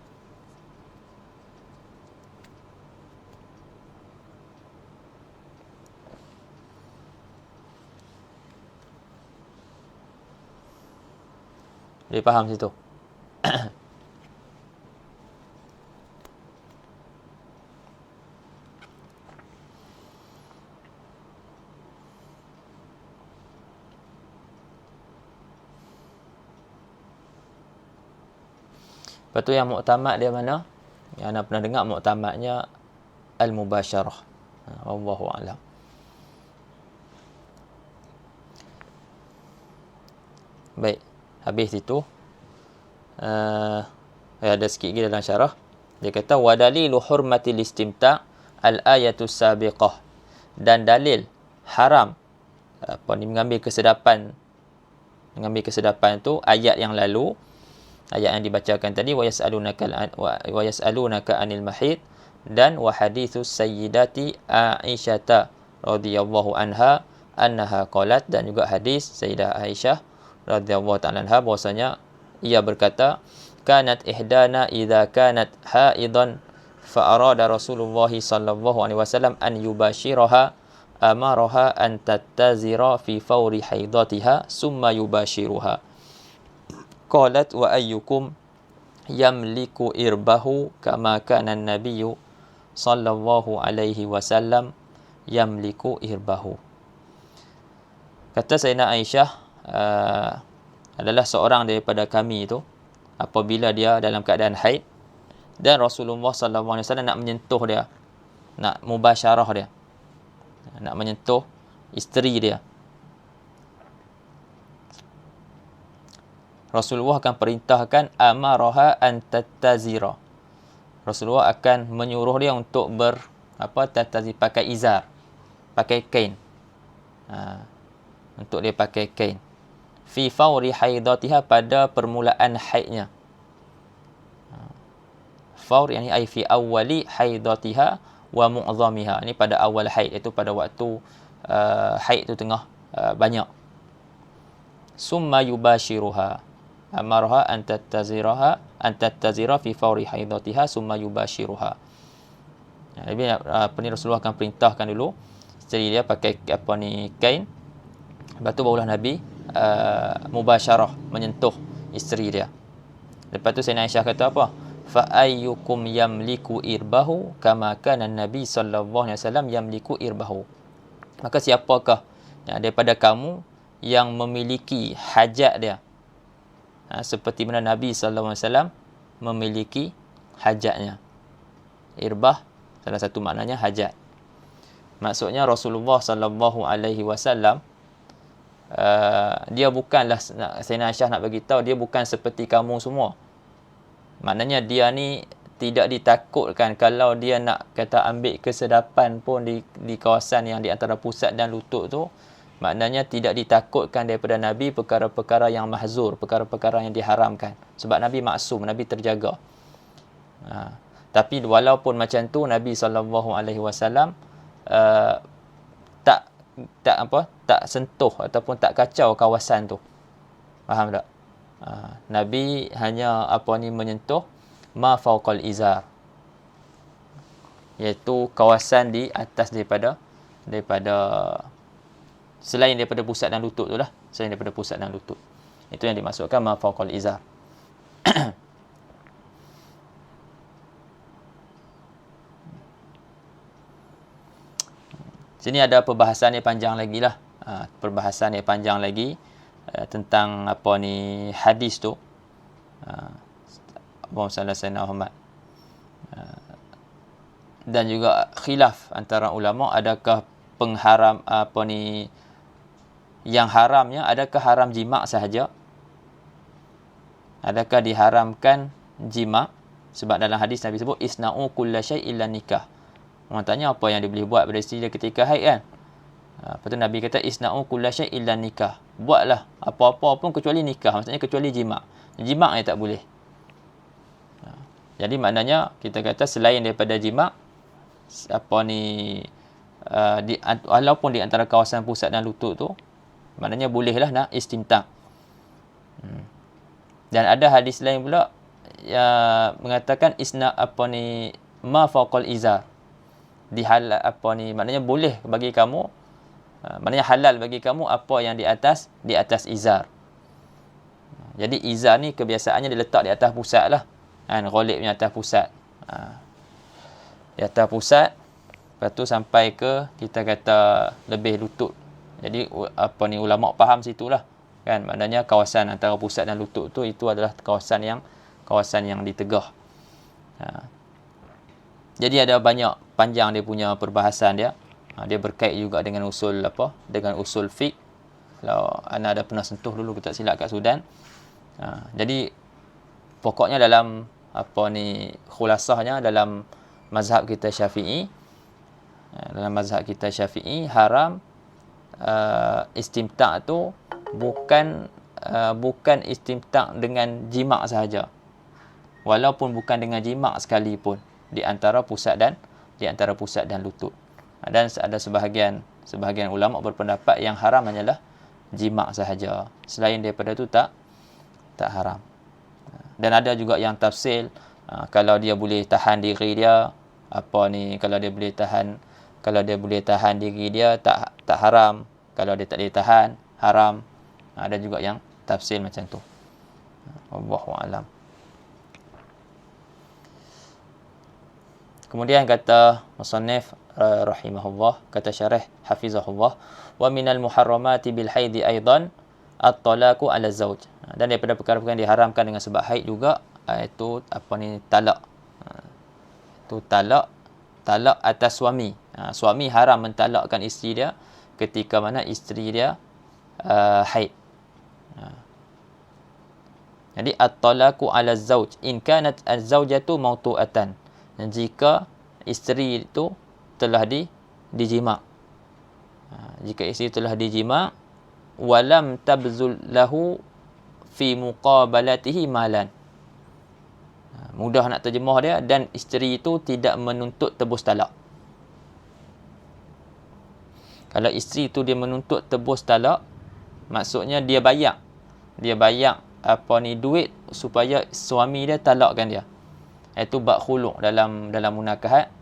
Dia faham situ. Lepas tu yang muktamad dia mana? Yang anda pernah dengar muktamadnya al-mubasyarah. Wallahu a'lam. Baik, habis itu ada sikit lagi dalam syarah. Dia kata wa dalilu hurmatil istimta' al-ayatus sabiqah. Dan dalil haram mengambil kesedapan tu ayat yang lalu. Ayat yang dibacakan tadi wa yas'alunaka 'anil mahid dan wa haditsus sayyidati Aisyah radhiyallahu anha annaha qalat, dan juga hadis Sayyidah Aisyah radhiyallahu ta'ala anha bahwasanya ia berkata, kanat ihdana idza kanat haidan fa arada Rasulullah sallallahu alaihi wasallam an yubashiraha amaraha an tattazira fi fawri haidatiha summa yubashiruha. Qalat wa ayyukum yamliku irbahu kama kana an-nabiyyu sallallahu alaihi wasallam yamliku irbahu. Kata Sayyidina Aisyah, adalah seorang daripada kami itu apabila dia dalam keadaan haid dan Rasulullah sallallahu alaihi wasallam nak menyentuh dia, nak mubasyarah dia, nak menyentuh isteri dia, Rasulullah akan perintahkan amaraha an tattazira. Rasulullah akan menyuruh dia untuk tattazir, pakai izar, pakai kain. Untuk dia pakai kain. Fi fawri haidatiha, pada permulaan haidnya. Fawr yani ai fi awwali haidatiha wa mu'zamiha. Ini pada awal haid, iaitu pada waktu haid itu tengah banyak. Summa yubashiruha. Amarha an tattazira fi fawri haidatiha summa yubashiruha. Jadi Rasulullah akan perintahkan dulu isteri dia pakai kain. Lepas tu barulah Nabi mubasyarah, menyentuh isteri dia. Lepas tu Sayyidina Aisyah kata apa? Fa ayyukum yamliku irbahu kama kana Nabi sallallahu alaihi wasallam yamliku irbahu. Maka siapakah daripada kamu yang memiliki hajat dia, seperti mana Nabi sallallahu alaihi wasallam memiliki hajatnya. Irbah salah satu maknanya hajat. Maksudnya Rasulullah sallallahu alaihi wasallam dia bukanlah, Sayyidina Aisyah nak bagi tahu, dia bukan seperti kamu semua. Maknanya dia ni tidak ditakutkan kalau dia nak kata ambil kesedapan pun di kawasan yang di antara pusat dan lutut tu. Maknanya tidak ditakutkan daripada Nabi perkara-perkara yang mahzur, perkara-perkara yang diharamkan. Sebab Nabi maksum, Nabi terjaga. Tapi walaupun macam tu, Nabi SAW tak sentuh ataupun tak kacau kawasan tu. Faham tak? Nabi hanya menyentuh ma fawqal izar, iaitu kawasan di atas daripada selain daripada pusat dan lutut tu lah. Selain daripada pusat dan lutut. Itu yang dimaksudkan ma fawqal izar. Sini ada perbahasan yang panjang lagi lah. Perbahasan yang panjang lagi tentang hadis tu. Allahumma salli ala sayyidina Muhammad. Dan juga khilaf antara ulama, adakah pengharam yang haramnya, adakah haram jima' sahaja? Adakah diharamkan jima'? Sebab dalam hadis Nabi sebut isna'u kulla syai' illa nikah. Orang tanya apa yang dia boleh buat pada isteri dia ketika haid kan? Lepas tu Nabi kata isna'u kulla syai' illa nikah. Buatlah apa-apa pun kecuali nikah. Maksudnya kecuali jima'. Jima' yang tak boleh. Jadi maknanya kita kata selain daripada jima', walaupun di antara kawasan pusat dan lutut tu, maknanya bolehlah nak istimta'. Dan ada hadis lain pula yang mengatakan ma fawqal izar. Maknanya boleh bagi kamu, maknanya halal bagi kamu apa yang di atas izar. Jadi izar ni kebiasaannya diletak di atas pusat lah. Ghalibnya atas pusat. Di atas pusat, lepas tu sampai ke kita kata lebih lutut. Jadi ulama faham situlah. Kan, maknanya kawasan antara pusat dan lutut tu, itu adalah kawasan yang ditegah. Jadi ada banyak panjang dia punya perbahasan dia. Dia berkait juga dengan usul dengan usul fiqh. Kalau anda ada pernah sentuh dulu, kita tak silap kat Sudan. Jadi pokoknya dalam khulasahnya dalam mazhab kita Syafi'i. Dalam mazhab kita Syafi'i haram istimta' tu bukan istimta' dengan jima' sahaja. Walaupun bukan dengan jima' sekalipun di antara pusat dan lutut. Dan ada sebahagian ulama berpendapat yang haram hanyalah jima' sahaja. Selain daripada tu tak haram. Dan ada juga yang tafsir, kalau dia boleh tahan diri dia, kalau dia boleh tahan diri dia, tak haram. Kalau dia tak boleh tahan, haram. Ada juga yang tafsir macam tu. Wallahu a'lam. Kemudian kata musannif rahimahullah, kata syarih hafizahullah, wa minal muharramati bil haidi aidan at-talaqu 'ala zawj. Dan daripada perkara-perkara yang diharamkan dengan sebab haid juga, itu talak. Itu talak atas suami. Suami haram mentalakkan isteri dia ketika mana isteri dia haid. Jadi at-talaqu 'ala zawj in kanat az-zawjatu mawtu'atan. Jika isteri itu telah dijima'. Jika isteri telah dijima' walam tabzul lahu fi muqabalatihi malan. Mudah nak terjemah dia, dan isteri itu tidak menuntut tebus talak. Kalau isteri itu dia menuntut tebus talak, maksudnya dia bayar duit supaya suami dia talakkan dia. Itu bab khulu' dalam munakahat.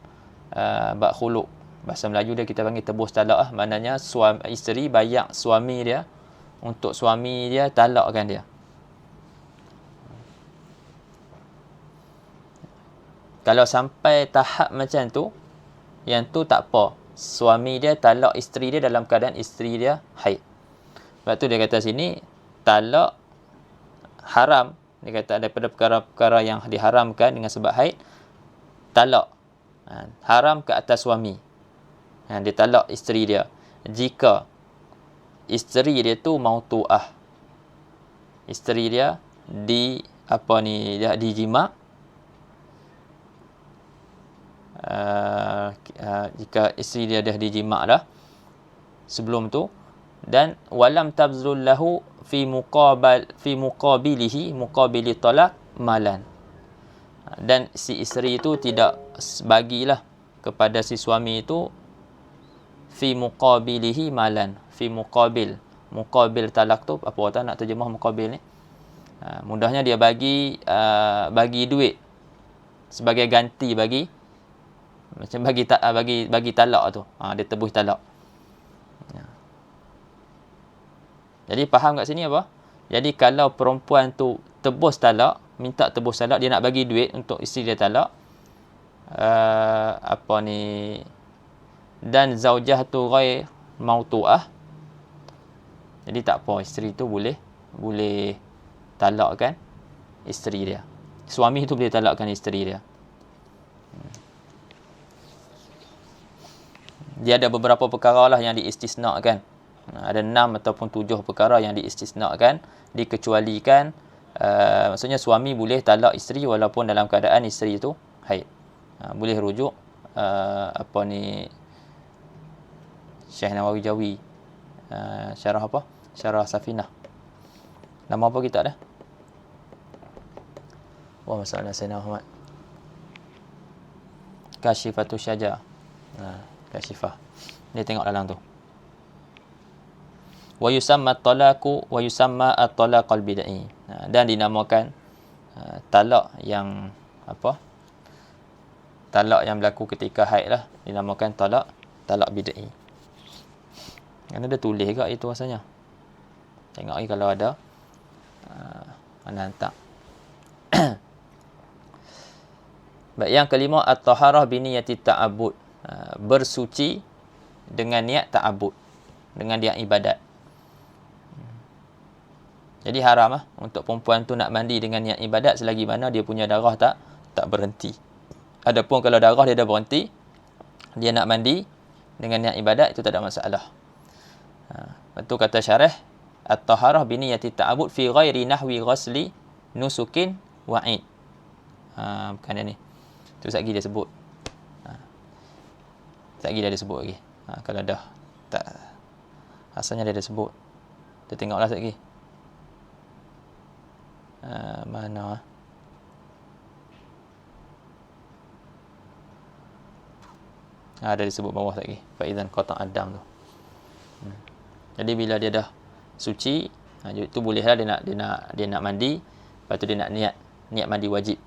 Bab khulu', bahasa Melayu dia kita panggil tebus talak. Maknanya isteri bayar suami dia untuk suami dia talakkan dia. Kalau sampai tahap macam tu, yang tu tak apa. Suami dia talak isteri dia dalam keadaan isteri dia haid. Sebab tu dia kata sini, talak haram. Dia kata daripada perkara-perkara yang diharamkan dengan sebab haid, talak. Haram ke atas suami. Dia talak isteri dia. Jika isteri dia tu mautu'ah. Isteri dia dijima'. Jika isteri dia dah dijima' dah sebelum tu, dan walam tabzul lahu fi muqabili talaq malan, dan si isteri itu tidak bagilah kepada si suami itu fi muqabilihi malan. Fi muqabil talak tu apa kata nak terjemah muqabil ni? Mudahnya dia bagi duit sebagai ganti macam bagi talak tu. Dia tebus talak. Jadi faham kat sini apa? Jadi kalau perempuan tu tebus talak, minta tebus talak, dia nak bagi duit untuk isteri dia talak, dan zaujah tu ghair mautu'ah, jadi tak apa, isteri tu boleh talakkan isteri dia. Suami tu boleh talakkan isteri dia. Dia ada beberapa perkara lah yang diistisnakan. Ada 6 ataupun 7 perkara yang diistisnakan, dikecualikan. Maksudnya suami boleh talak isteri walaupun dalam keadaan isteri itu haid. Boleh rujuk Syekh Nawawi Jawi, Syarah Safinah. Nama apa kita dah? Masalah Sayyidina Muhammad. Kasyifatus Syaja. Kasyifah. Dia tengok dalam tu. Wa yusamma at-talaqu wa yusamma at-talaqal bid'i. Dan dinamakan talak yang talak yang berlaku ketika haid lah, dinamakan talak bid'i. Kerana dia tulis kat itu rasanya. Tengok ni kalau ada mana hantar. Baik, yang kelima at-taharah bi niyati ta'abbud. Bersuci dengan niat ta'abbud, dengan niat ibadat. Jadi haram untuk perempuan tu nak mandi dengan niat ibadat selagi mana dia punya darah tak berhenti. Adapun kalau darah dia dah berhenti, dia nak mandi dengan niat ibadat, itu tak ada masalah. Betul kata syarah, at-taharah bi niyati ta'abbud fi ghairi nahwi ghasli nusukin wa'id. Bukan dia ni. Tu sekali dia sebut. Sekali dia sebut lagi. Kalau dah tak, asalnya dia dah sebut. Kita tengoklah sekali. Mana? Ada disebut bawah lagi. Faizan qata' ad-dam tu. Jadi bila dia dah suci, itu bolehlah dia nak mandi, lepas tu dia nak niat mandi wajib.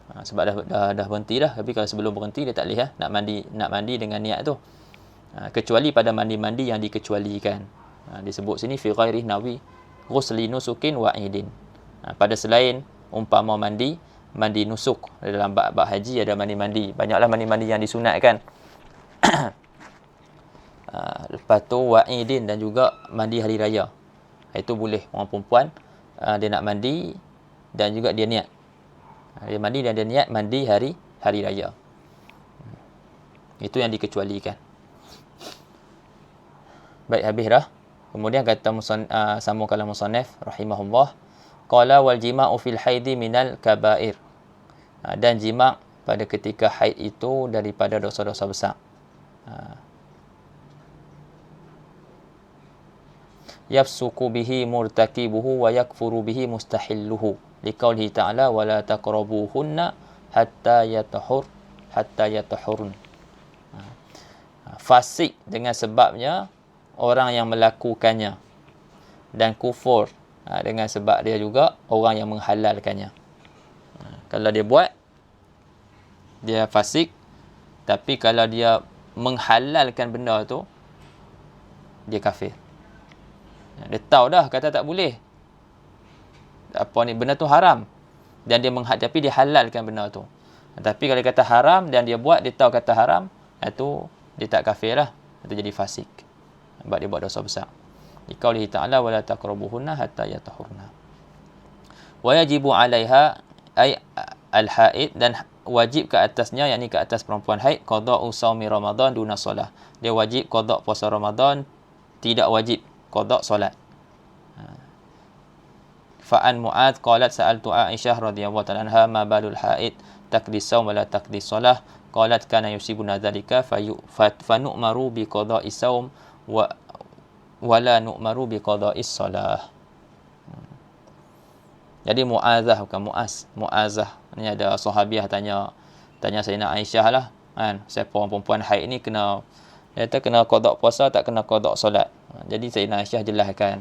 Sebab dah berhenti dah. Tapi kalau sebelum berhenti dia tak boleh nak mandi dengan niat tu. Kecuali pada mandi-mandi yang dikecualikan. Disebut sini fi ghairi nawi ghusli nusukin wa'idin. Pada selain umpama mandi nusuk. Dalam bab haji ada mandi-mandi. Banyaklah mandi-mandi yang disunatkan. Lepas tu wa'idin dan juga mandi hari raya. Itu boleh orang perempuan dia nak mandi dan juga dia niat. Dia mandi dan dia niat mandi hari raya. Itu yang dikecualikan. Baik, habis dah. Kemudian kata sambung kalam musannaf rahimahullah, qala wal jima'u fil haidi minal kabair. Dan jima' pada ketika haid itu daripada dosa-dosa besar. Yafsuku bihi murtakibuhu wa yakfuru bihi mustahilluhu. Liqaulihi ta'ala wala taqrabuhunna hatta yatahurun. Fasik dengan sebabnya orang yang melakukannya, dan kufur dengan sebab dia juga orang yang menghalalkannya. Kalau dia buat, dia fasik, tapi kalau dia menghalalkan benda tu, dia kafir. Dia tahu dah kata tak boleh, benda tu haram, dan dia tapi dia halalkan benda tu. Tapi kalau dia kata haram dan dia buat, dia tahu kata haram, itu dia tak kafir lah, itu jadi fasik sebab dia buat dosa besar. Liqaulihi ta'ala wala taqrabuhunna hatta yatahurna. Wa yajibu 'alaiha ay al-haid, dan wajib ke atasnya, yakni ke atas perempuan haid, qada'u shaumi Ramadan duna solah. Dia wajib qada' puasa Ramadan, tidak wajib qada' solat. Fa'an Mu'adz qalat sa'altu Aisyah radhiyallahu ta'ala anha ma balul haid taqdi shaum wa la taqdi solah. Qalat kana yusibuna dzalika fa nu'maru bi qada'i shaum wa la nu'maru bi qada'i solah. Jadi Mu'adzah bukan Mu'az. Mu'adzah ni ada sahabiah tanya Sayyidina Aisyah lah, kan, siapa orang perempuan haid ni kena qada' puasa tak kena qada' solat. Jadi Sayyidina Aisyah jelaskan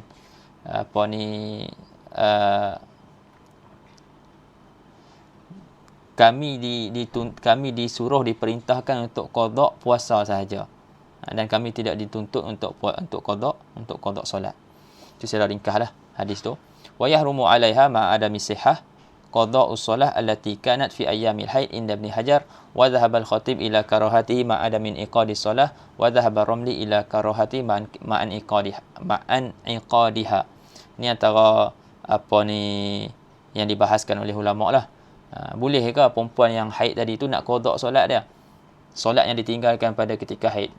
kami disuruh, diperintahkan untuk qada' puasa sahaja, dan kami tidak dituntut untuk qada' solat. Itu secara ringkaslah hadis tu. Wa yahrumu 'alaiha ma adami sihah qada'us solah allati kanat fi ayyamil haid inda Ibn Hajar wa dhahaba al-khatib ila karahatihi ma adamin iqadis solah wa dhahaba Ramli ila karahati ma'an iqadiha. Ni antara yang dibahaskan oleh ulama lah. Boleh ke perempuan yang haid tadi tu nak qada' solat dia, solat yang ditinggalkan pada ketika haid?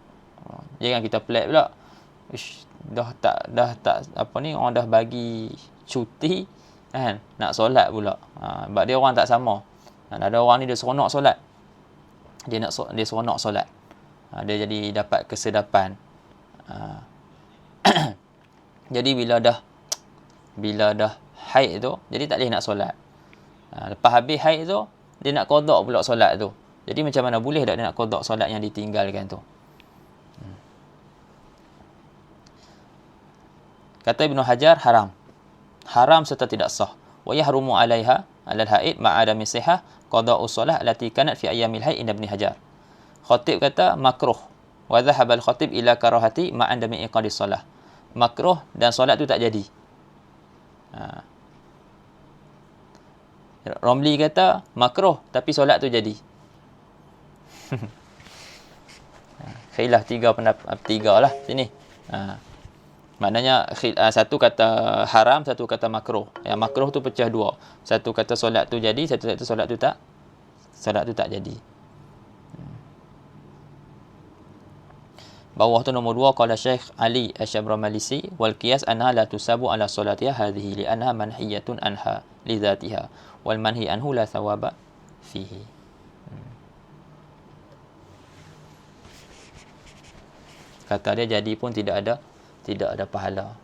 Jangan kita pelik pula, dah tak orang dah bagi cuti, kan, nak solat pula. Sebab dia orang tak sama. Ada orang ni dia seronok solat, dia seronok solat, dia jadi dapat kesedapan. Jadi bila dah haid tu, jadi tak boleh nak solat. Lepas habis haid tu, dia nak qada' pula solat tu. Jadi macam mana boleh tak dia nak qada' solat yang ditinggalkan tu? Kata Ibn Hajar, haram serta tidak sah. Wa yahrumu 'alaiha 'alal haid ma'adami sihah qada'us solah allati kanat fi ayyamil haid inda Ibn Hajar. Khatib kata makruh. Wa dhahaba al-khatib ila karahati ma'adami iqadis solah. Makruh dan solat tu tak jadi. Romli kata makruh tapi solat tu jadi. Khilaf tiga lah sini. Maknanya satu kata haram, satu kata makruh. Yang makruh tu pecah dua. Satu kata solat tu jadi, satu kata solat tu tak jadi. Bawah tu nombor 2, qala Syekh Ali Asy-Syabra-Malisi wal qiyas anha la tusabu ala salatiha hadhihi li anha manhiyatun anha li dhatiha wal manhi anhu la thawaba fihi. Kata dia jadi pun tidak ada pahala.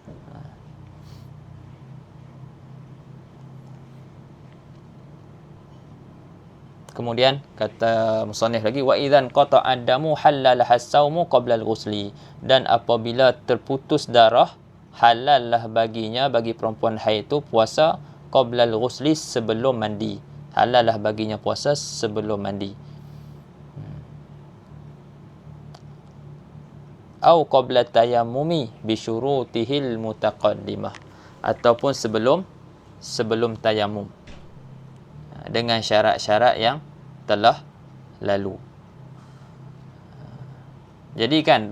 Kemudian kata musannif lagi, wa idzan qata'ad damu halal has-saumu qabla al-ghusli, dan apabila terputus darah halal lah baginya, bagi perempuan haid itu puasa qabla al-ghusli, sebelum mandi. Halal lah baginya puasa sebelum mandi. Au qabla tayammumi bi syurutihil mutaqaddimah, ataupun sebelum tayamum dengan syarat-syarat yang telah lalu. Jadi kan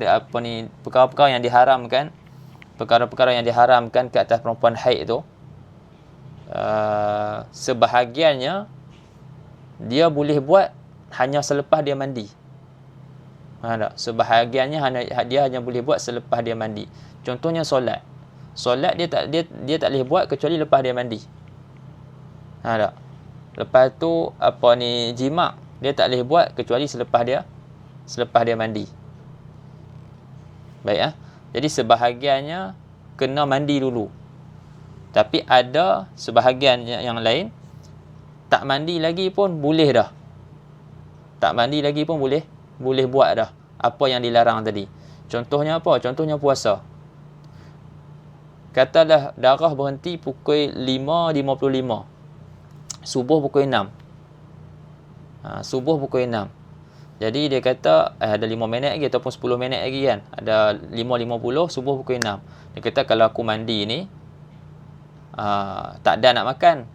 perkara-perkara yang diharamkan, perkara-perkara yang diharamkan ke atas perempuan haid tu, sebahagiannya dia boleh buat hanya selepas dia mandi. Sebahagiannya dia hanya boleh buat selepas dia mandi. Contohnya solat. Solat dia tak boleh buat kecuali lepas dia mandi. Lepas tu jima' dia tak boleh buat kecuali selepas dia mandi. Baik. Jadi sebahagiannya kena mandi dulu. Tapi ada sebahagian yang lain tak mandi lagi pun boleh dah. Tak mandi lagi pun boleh buat dah apa yang dilarang tadi. Contohnya apa? Contohnya puasa. Katalah darah berhenti pukul 5.55. Subuh pukul 6. Subuh pukul 6. Jadi dia kata ada 5 minit lagi ataupun 10 minit lagi kan. Ada 5.50, subuh pukul 6. Dia kata kalau aku mandi ni tak ada nak makan.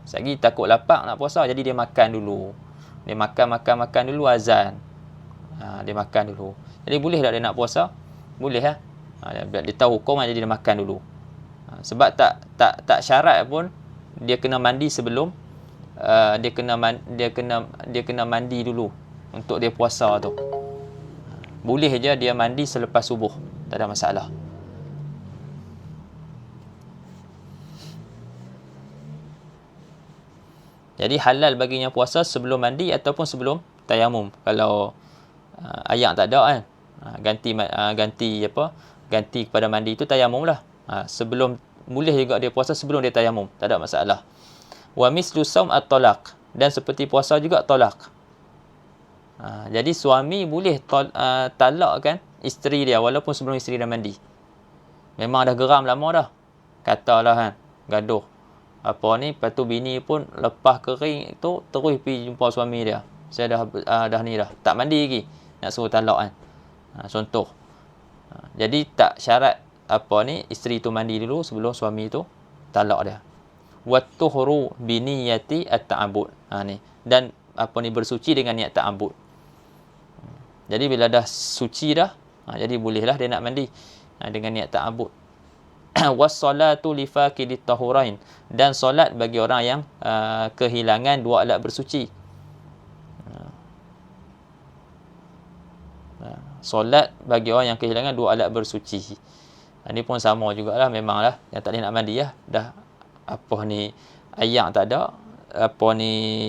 Lagi takut lapar nak puasa, jadi dia makan dulu. Dia makan dulu azan. Dia makan dulu. Jadi boleh tak dia nak puasa? Boleh lah. Dia tahu hukum, jadi dia makan dulu. Sebab tak syarat pun dia kena mandi sebelum dia kena mandi dulu untuk dia puasa tu. Boleh je dia mandi selepas subuh, tak ada masalah. Jadi halal baginya puasa sebelum mandi ataupun sebelum tayamum. Kalau ayak tak ada kan, ganti kepada mandi itu tayamum lah. Sebelum, boleh juga dia puasa sebelum dia tayamum, tak ada masalah. Wa mislu saum at-talaq, dan seperti puasa juga talak. Jadi suami boleh talakkan isteri dia walaupun sebelum isteri dah mandi. Memang dah geram lama dah, katalah kan, gaduh lepas tu bini pun lepas kering tu terus pergi jumpa suami dia. Saya dah ni dah tak mandi lagi, nak suruh talak kan. Contoh. Jadi tak syarat isteri tu mandi dulu sebelum suami tu talak dia. Wat-tuhru bi niyyati at-ta'abbud. Ni. Dan bersuci dengan niat ta'abbud. Jadi bila dah suci dah, jadi bolehlah dia nak mandi dengan niat ta'abbud. Was-salatu li faqidit tahurain, dan solat bagi orang yang kehilangan dua alat bersuci. Solat bagi orang yang kehilangan dua alat bersuci. Ini pun sama jugalah, memanglah yang tak boleh nak mandi lah. Dah ayak tak ada,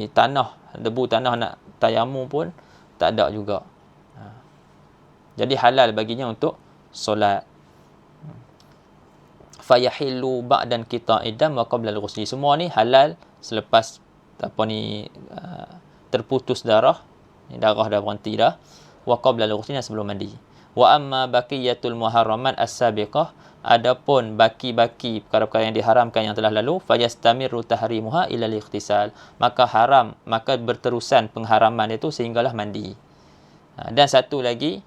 tanah, debu tanah nak tayamum pun tak ada juga. Jadi halal baginya untuk solat. Fayahillu ba'dan qita'idam wa qabla al-ghusli. Semua ni halal selepas terputus darah dah berhenti dah, wa qabla al-ghusli, sebelum mandi. Wa amma baqiyatul muharramat as-sabiqah, adapun baki-baki perkara-perkara yang diharamkan yang telah lalu, fayastamirru tahrimuha ila al-ightisal, maka berterusan pengharaman itu sehinggalah mandi. Dan satu lagi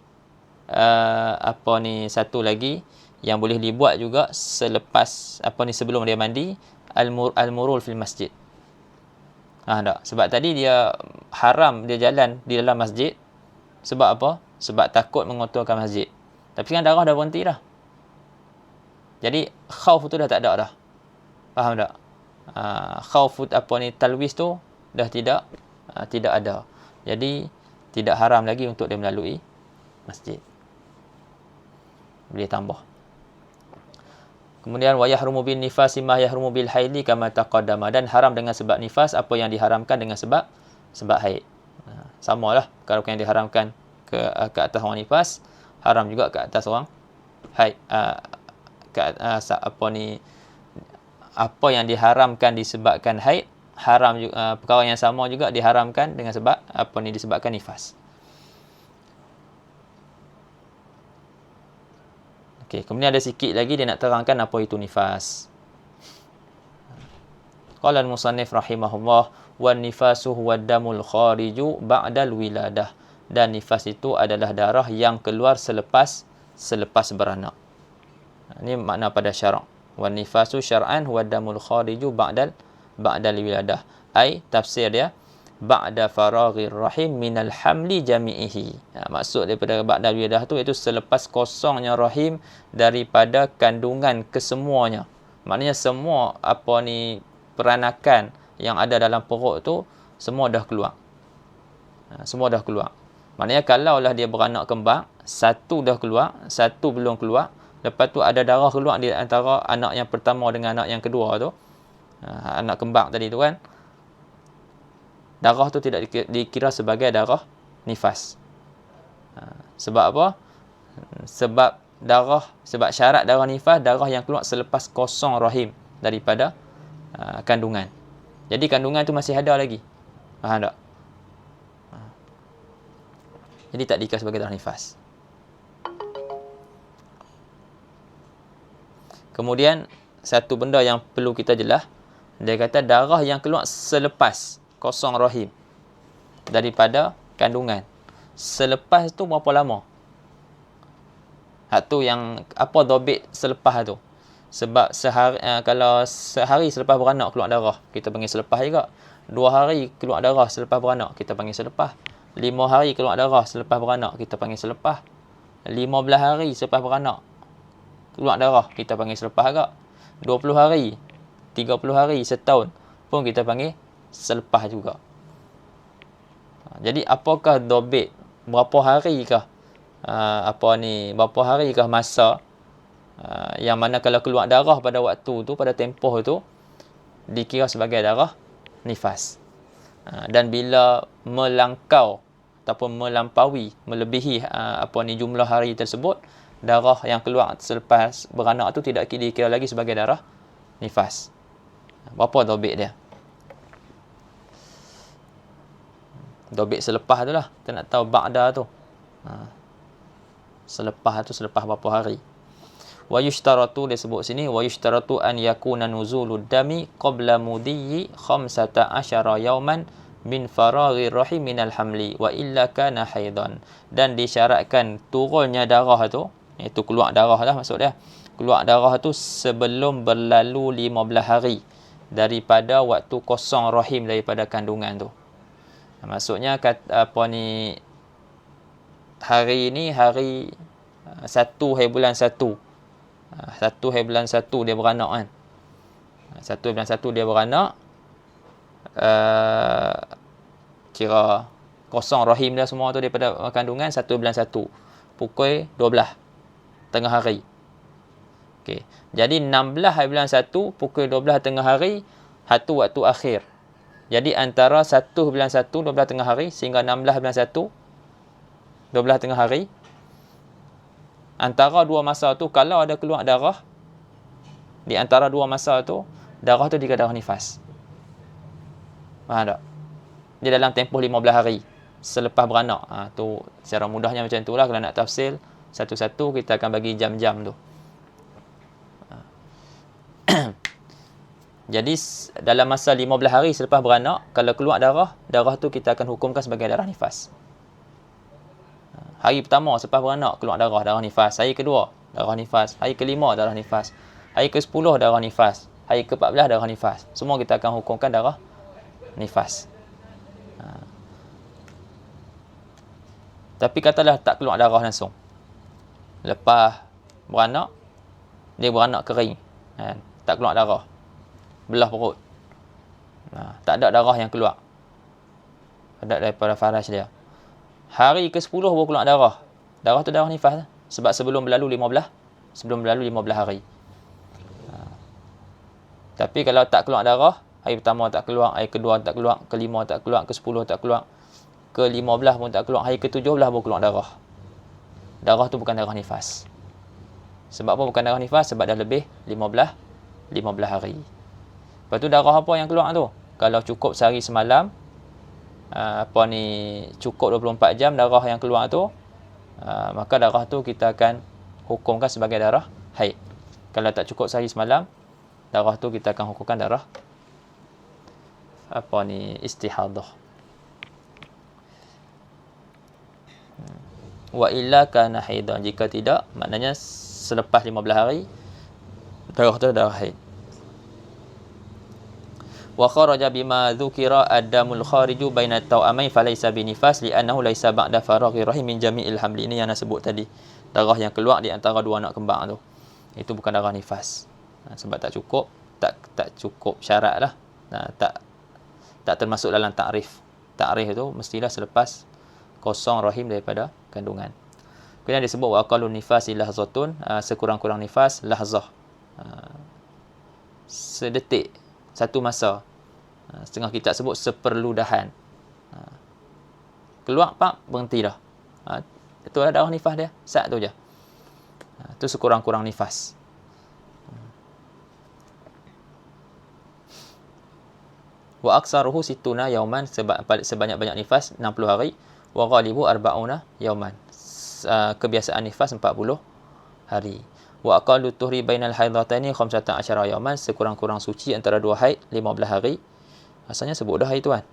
yang boleh dibuat juga selepas sebelum dia mandi, al-murul fil masjid. Sebab tadi dia haram dia jalan di dalam masjid. Sebab apa? Sebab takut mengotorkan masjid. Tapi kan darah dah berhenti dah. Jadi khauf tu dah tak ada dah. Faham tak? Khauf talwis tu dah tidak ada. Jadi tidak haram lagi untuk dia melalui masjid. Boleh tambah. Kemudian wa yahrumu bin nifasi ma yahrumu bil haili kama taqaddama, dan haram dengan sebab nifas apa yang diharamkan dengan sebab haid. Samalah kalau yang diharamkan ke atas orang nifas, haram juga ke atas orang haid. Apa yang diharamkan disebabkan haid, haram juga, perkara yang sama juga diharamkan dengan sebab disebabkan nifas. Okey, kemudian ada sikit lagi dia nak terangkan apa itu nifas. Qala al-musannif rahimahullah, wan nifasu huwa damul khariju ba'dal wiladah. Dan nifas itu adalah darah yang keluar selepas beranak. Ini makna pada syarak. Wan nifasu syar'an huwa damul khariju ba'dal wiladah. Ai tafsir dia ba'da faraghir rahim minal hamli jami'ihi. Maksud daripada ba'dal wiladah tu iaitu selepas kosongnya rahim daripada kandungan kesemuanya. Maknanya semua peranakan yang ada dalam perut tu semua dah keluar. Semua dah keluar. Maknanya kalaulah dia beranak kembar, satu dah keluar, satu belum keluar, lepas tu ada darah keluar di antara anak yang pertama dengan anak yang kedua tu, anak kembar tadi tu kan, darah tu tidak dikira sebagai darah nifas. Sebab apa? Sebab syarat darah nifas, darah yang keluar selepas kosong rahim daripada kandungan. Jadi kandungan tu masih ada lagi. Faham tak? Jadi tak dikira sebagai darah nifas. Kemudian satu benda yang perlu kita jelas, dia kata darah yang keluar selepas kosong rahim daripada kandungan. Selepas tu berapa lama? Hak tu yang apa dhabit selepas tu. Sebab kalau sehari selepas beranak keluar darah, kita panggil selepas juga. 2 hari keluar darah selepas beranak, kita panggil selepas. 5 hari keluar darah selepas beranak, kita panggil selepas. 15 hari selepas beranak keluar darah, kita panggil selepas juga. 20 hari, 30 hari, setahun pun kita panggil selepas juga. Jadi apakah dhabit? Berapa harikah berapa harikah masa yang mana kalau keluar darah pada waktu tu, pada tempoh tu dikira sebagai darah nifas. Dan bila melangkau ataupun melampaui, melebihi jumlah hari tersebut, darah yang keluar selepas beranak tu tidak dikira lagi sebagai darah nifas. Berapa dhabit dia? Dhabit selepas tu lah. Kita nak tahu ba'da tu. Selepas tu, selepas berapa hari. Wa yushtaratu, dia sebut sini, wa yushtaratu an yakuna nuzulud dami qabla mudiyyi 15 yawman min faraghi rahim minal hamli wa illa kana haidan. Dan disyaratkan turunnya darah tu, iaitu keluar darah lah maksud dia. Keluar darah tu sebelum berlalu 15 hari daripada waktu kosong rahim daripada kandungan tu. Maksudnya hari ini hari 1 hari bulan 1. 1 hari bulan 1 dia beranak kan. 1 hari bulan 1 dia beranak. Kira kosong rahim dia semua tu daripada kandungan 1 bulan 1. Pukul 12 tengah hari. Okey. Jadi 16 hari bulan 1 pukul 12 tengah hari, satu waktu akhir. Jadi antara 1 bulan 1 12 tengah hari sehingga 16 bulan 1 12 tengah hari, antara dua masa tu kalau ada keluar darah, di antara dua masa tu darah tu dikira darah nifas. Faham tak? Dia dalam tempoh 15 hari selepas beranak. Tu secara mudahnya macam itulah. Kalau nak tafsir satu-satu kita akan bagi jam-jam tu. Jadi dalam masa 15 hari selepas beranak, kalau keluar darah, darah tu kita akan hukumkan sebagai darah nifas. Hari pertama selepas beranak keluar darah nifas. Hari kedua darah nifas. Hari kelima darah nifas. Hari ke-10 darah nifas. Hari ke-14 darah nifas. Semua kita akan hukumkan darah nifas. Tapi katalah tak keluar darah langsung. Lepas beranak, dia beranak kering. Tak keluar darah. Belah perut. Tak ada darah yang keluar. Ada daripada faraj dia. Hari ke-10 baru keluar darah. Darah tu darah nifas. Sebab sebelum berlalu 15 hari. Tapi kalau tak keluar darah, hari pertama tak keluar, hari kedua tak keluar, kelima tak keluar, ke-10 tak keluar, ke-15 pun tak keluar, hari ke-17 baru keluar darah. Darah tu bukan darah nifas. Sebab apa bukan darah nifas? Sebab dah lebih 15 hari. Lepas tu darah apa yang keluar tu? Kalau cukup sehari semalam, cukup 24 jam darah yang keluar tu, maka darah tu kita akan hukumkan sebagai darah haid. Kalau tak cukup sehari semalam, darah tu kita akan hukumkan darah istihadah. Wa illa kana haidan, jika tidak, maknanya selepas 15 hari darah tu darah haid. Wa kharaja bima dzukira ad-damul khariju baina at-tawamain falaysa binifas li'annahu laysa ba'da faraghi rahim min jami'il hamli. Ini yang nak sebut tadi, darah yang keluar di antara dua anak kembar tu, itu bukan darah nifas. Sebab tak cukup, tak cukup syarat lah. Tak termasuk dalam takrif. Takrif tu mestilah selepas kosong rahim daripada kandungan. Kemudian disebut wa aqalun nifas lahzatun, sekurang-kurang nifas lahzah, sedetik, satu masa. Setengah kita sebut seperludahan. Keluar pak, berhenti dah. Itulah darah nifas dia, saat tu je. Itu sekurang-kurang nifas. Wa aksaruhu situna yauman, sebanyak-banyak nifas 60 hari. Wa ghalibu arba'una yauman, kebiasaan nifas 40 hari. Wa aqallu tuhri bainal haidataini 15 yauman, sekurang-kurang suci antara dua haid 15 hari. Asalnya sebut dah hari tu kan.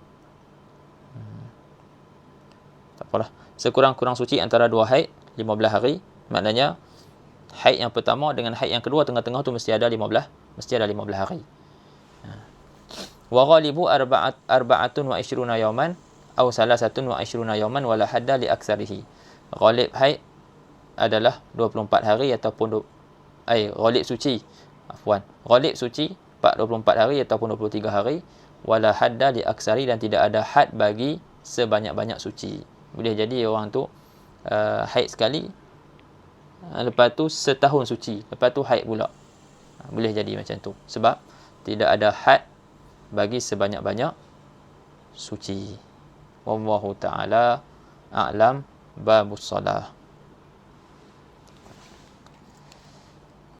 Tak apalah. Sekurang-kurang suci antara dua haid 15 hari, maknanya haid yang pertama dengan haid yang kedua tengah-tengah tu mesti ada 15 hari. Wa ghalibu arba'atun wa ishruna yauman aw salasatun wa ishruna yauman wala hadda li aksarihi. Ghalib haid adalah 24 hari ataupun ghalib suci 24 hari ataupun 23 hari, wala hadda li aksari, dan tidak ada had bagi sebanyak-banyak suci. Boleh jadi orang tu haid sekali, lepas tu setahun suci, lepas tu haid pula. Boleh jadi macam tu, sebab tidak ada had bagi sebanyak-banyak suci. Wallahu ta'ala a'lam babus salah.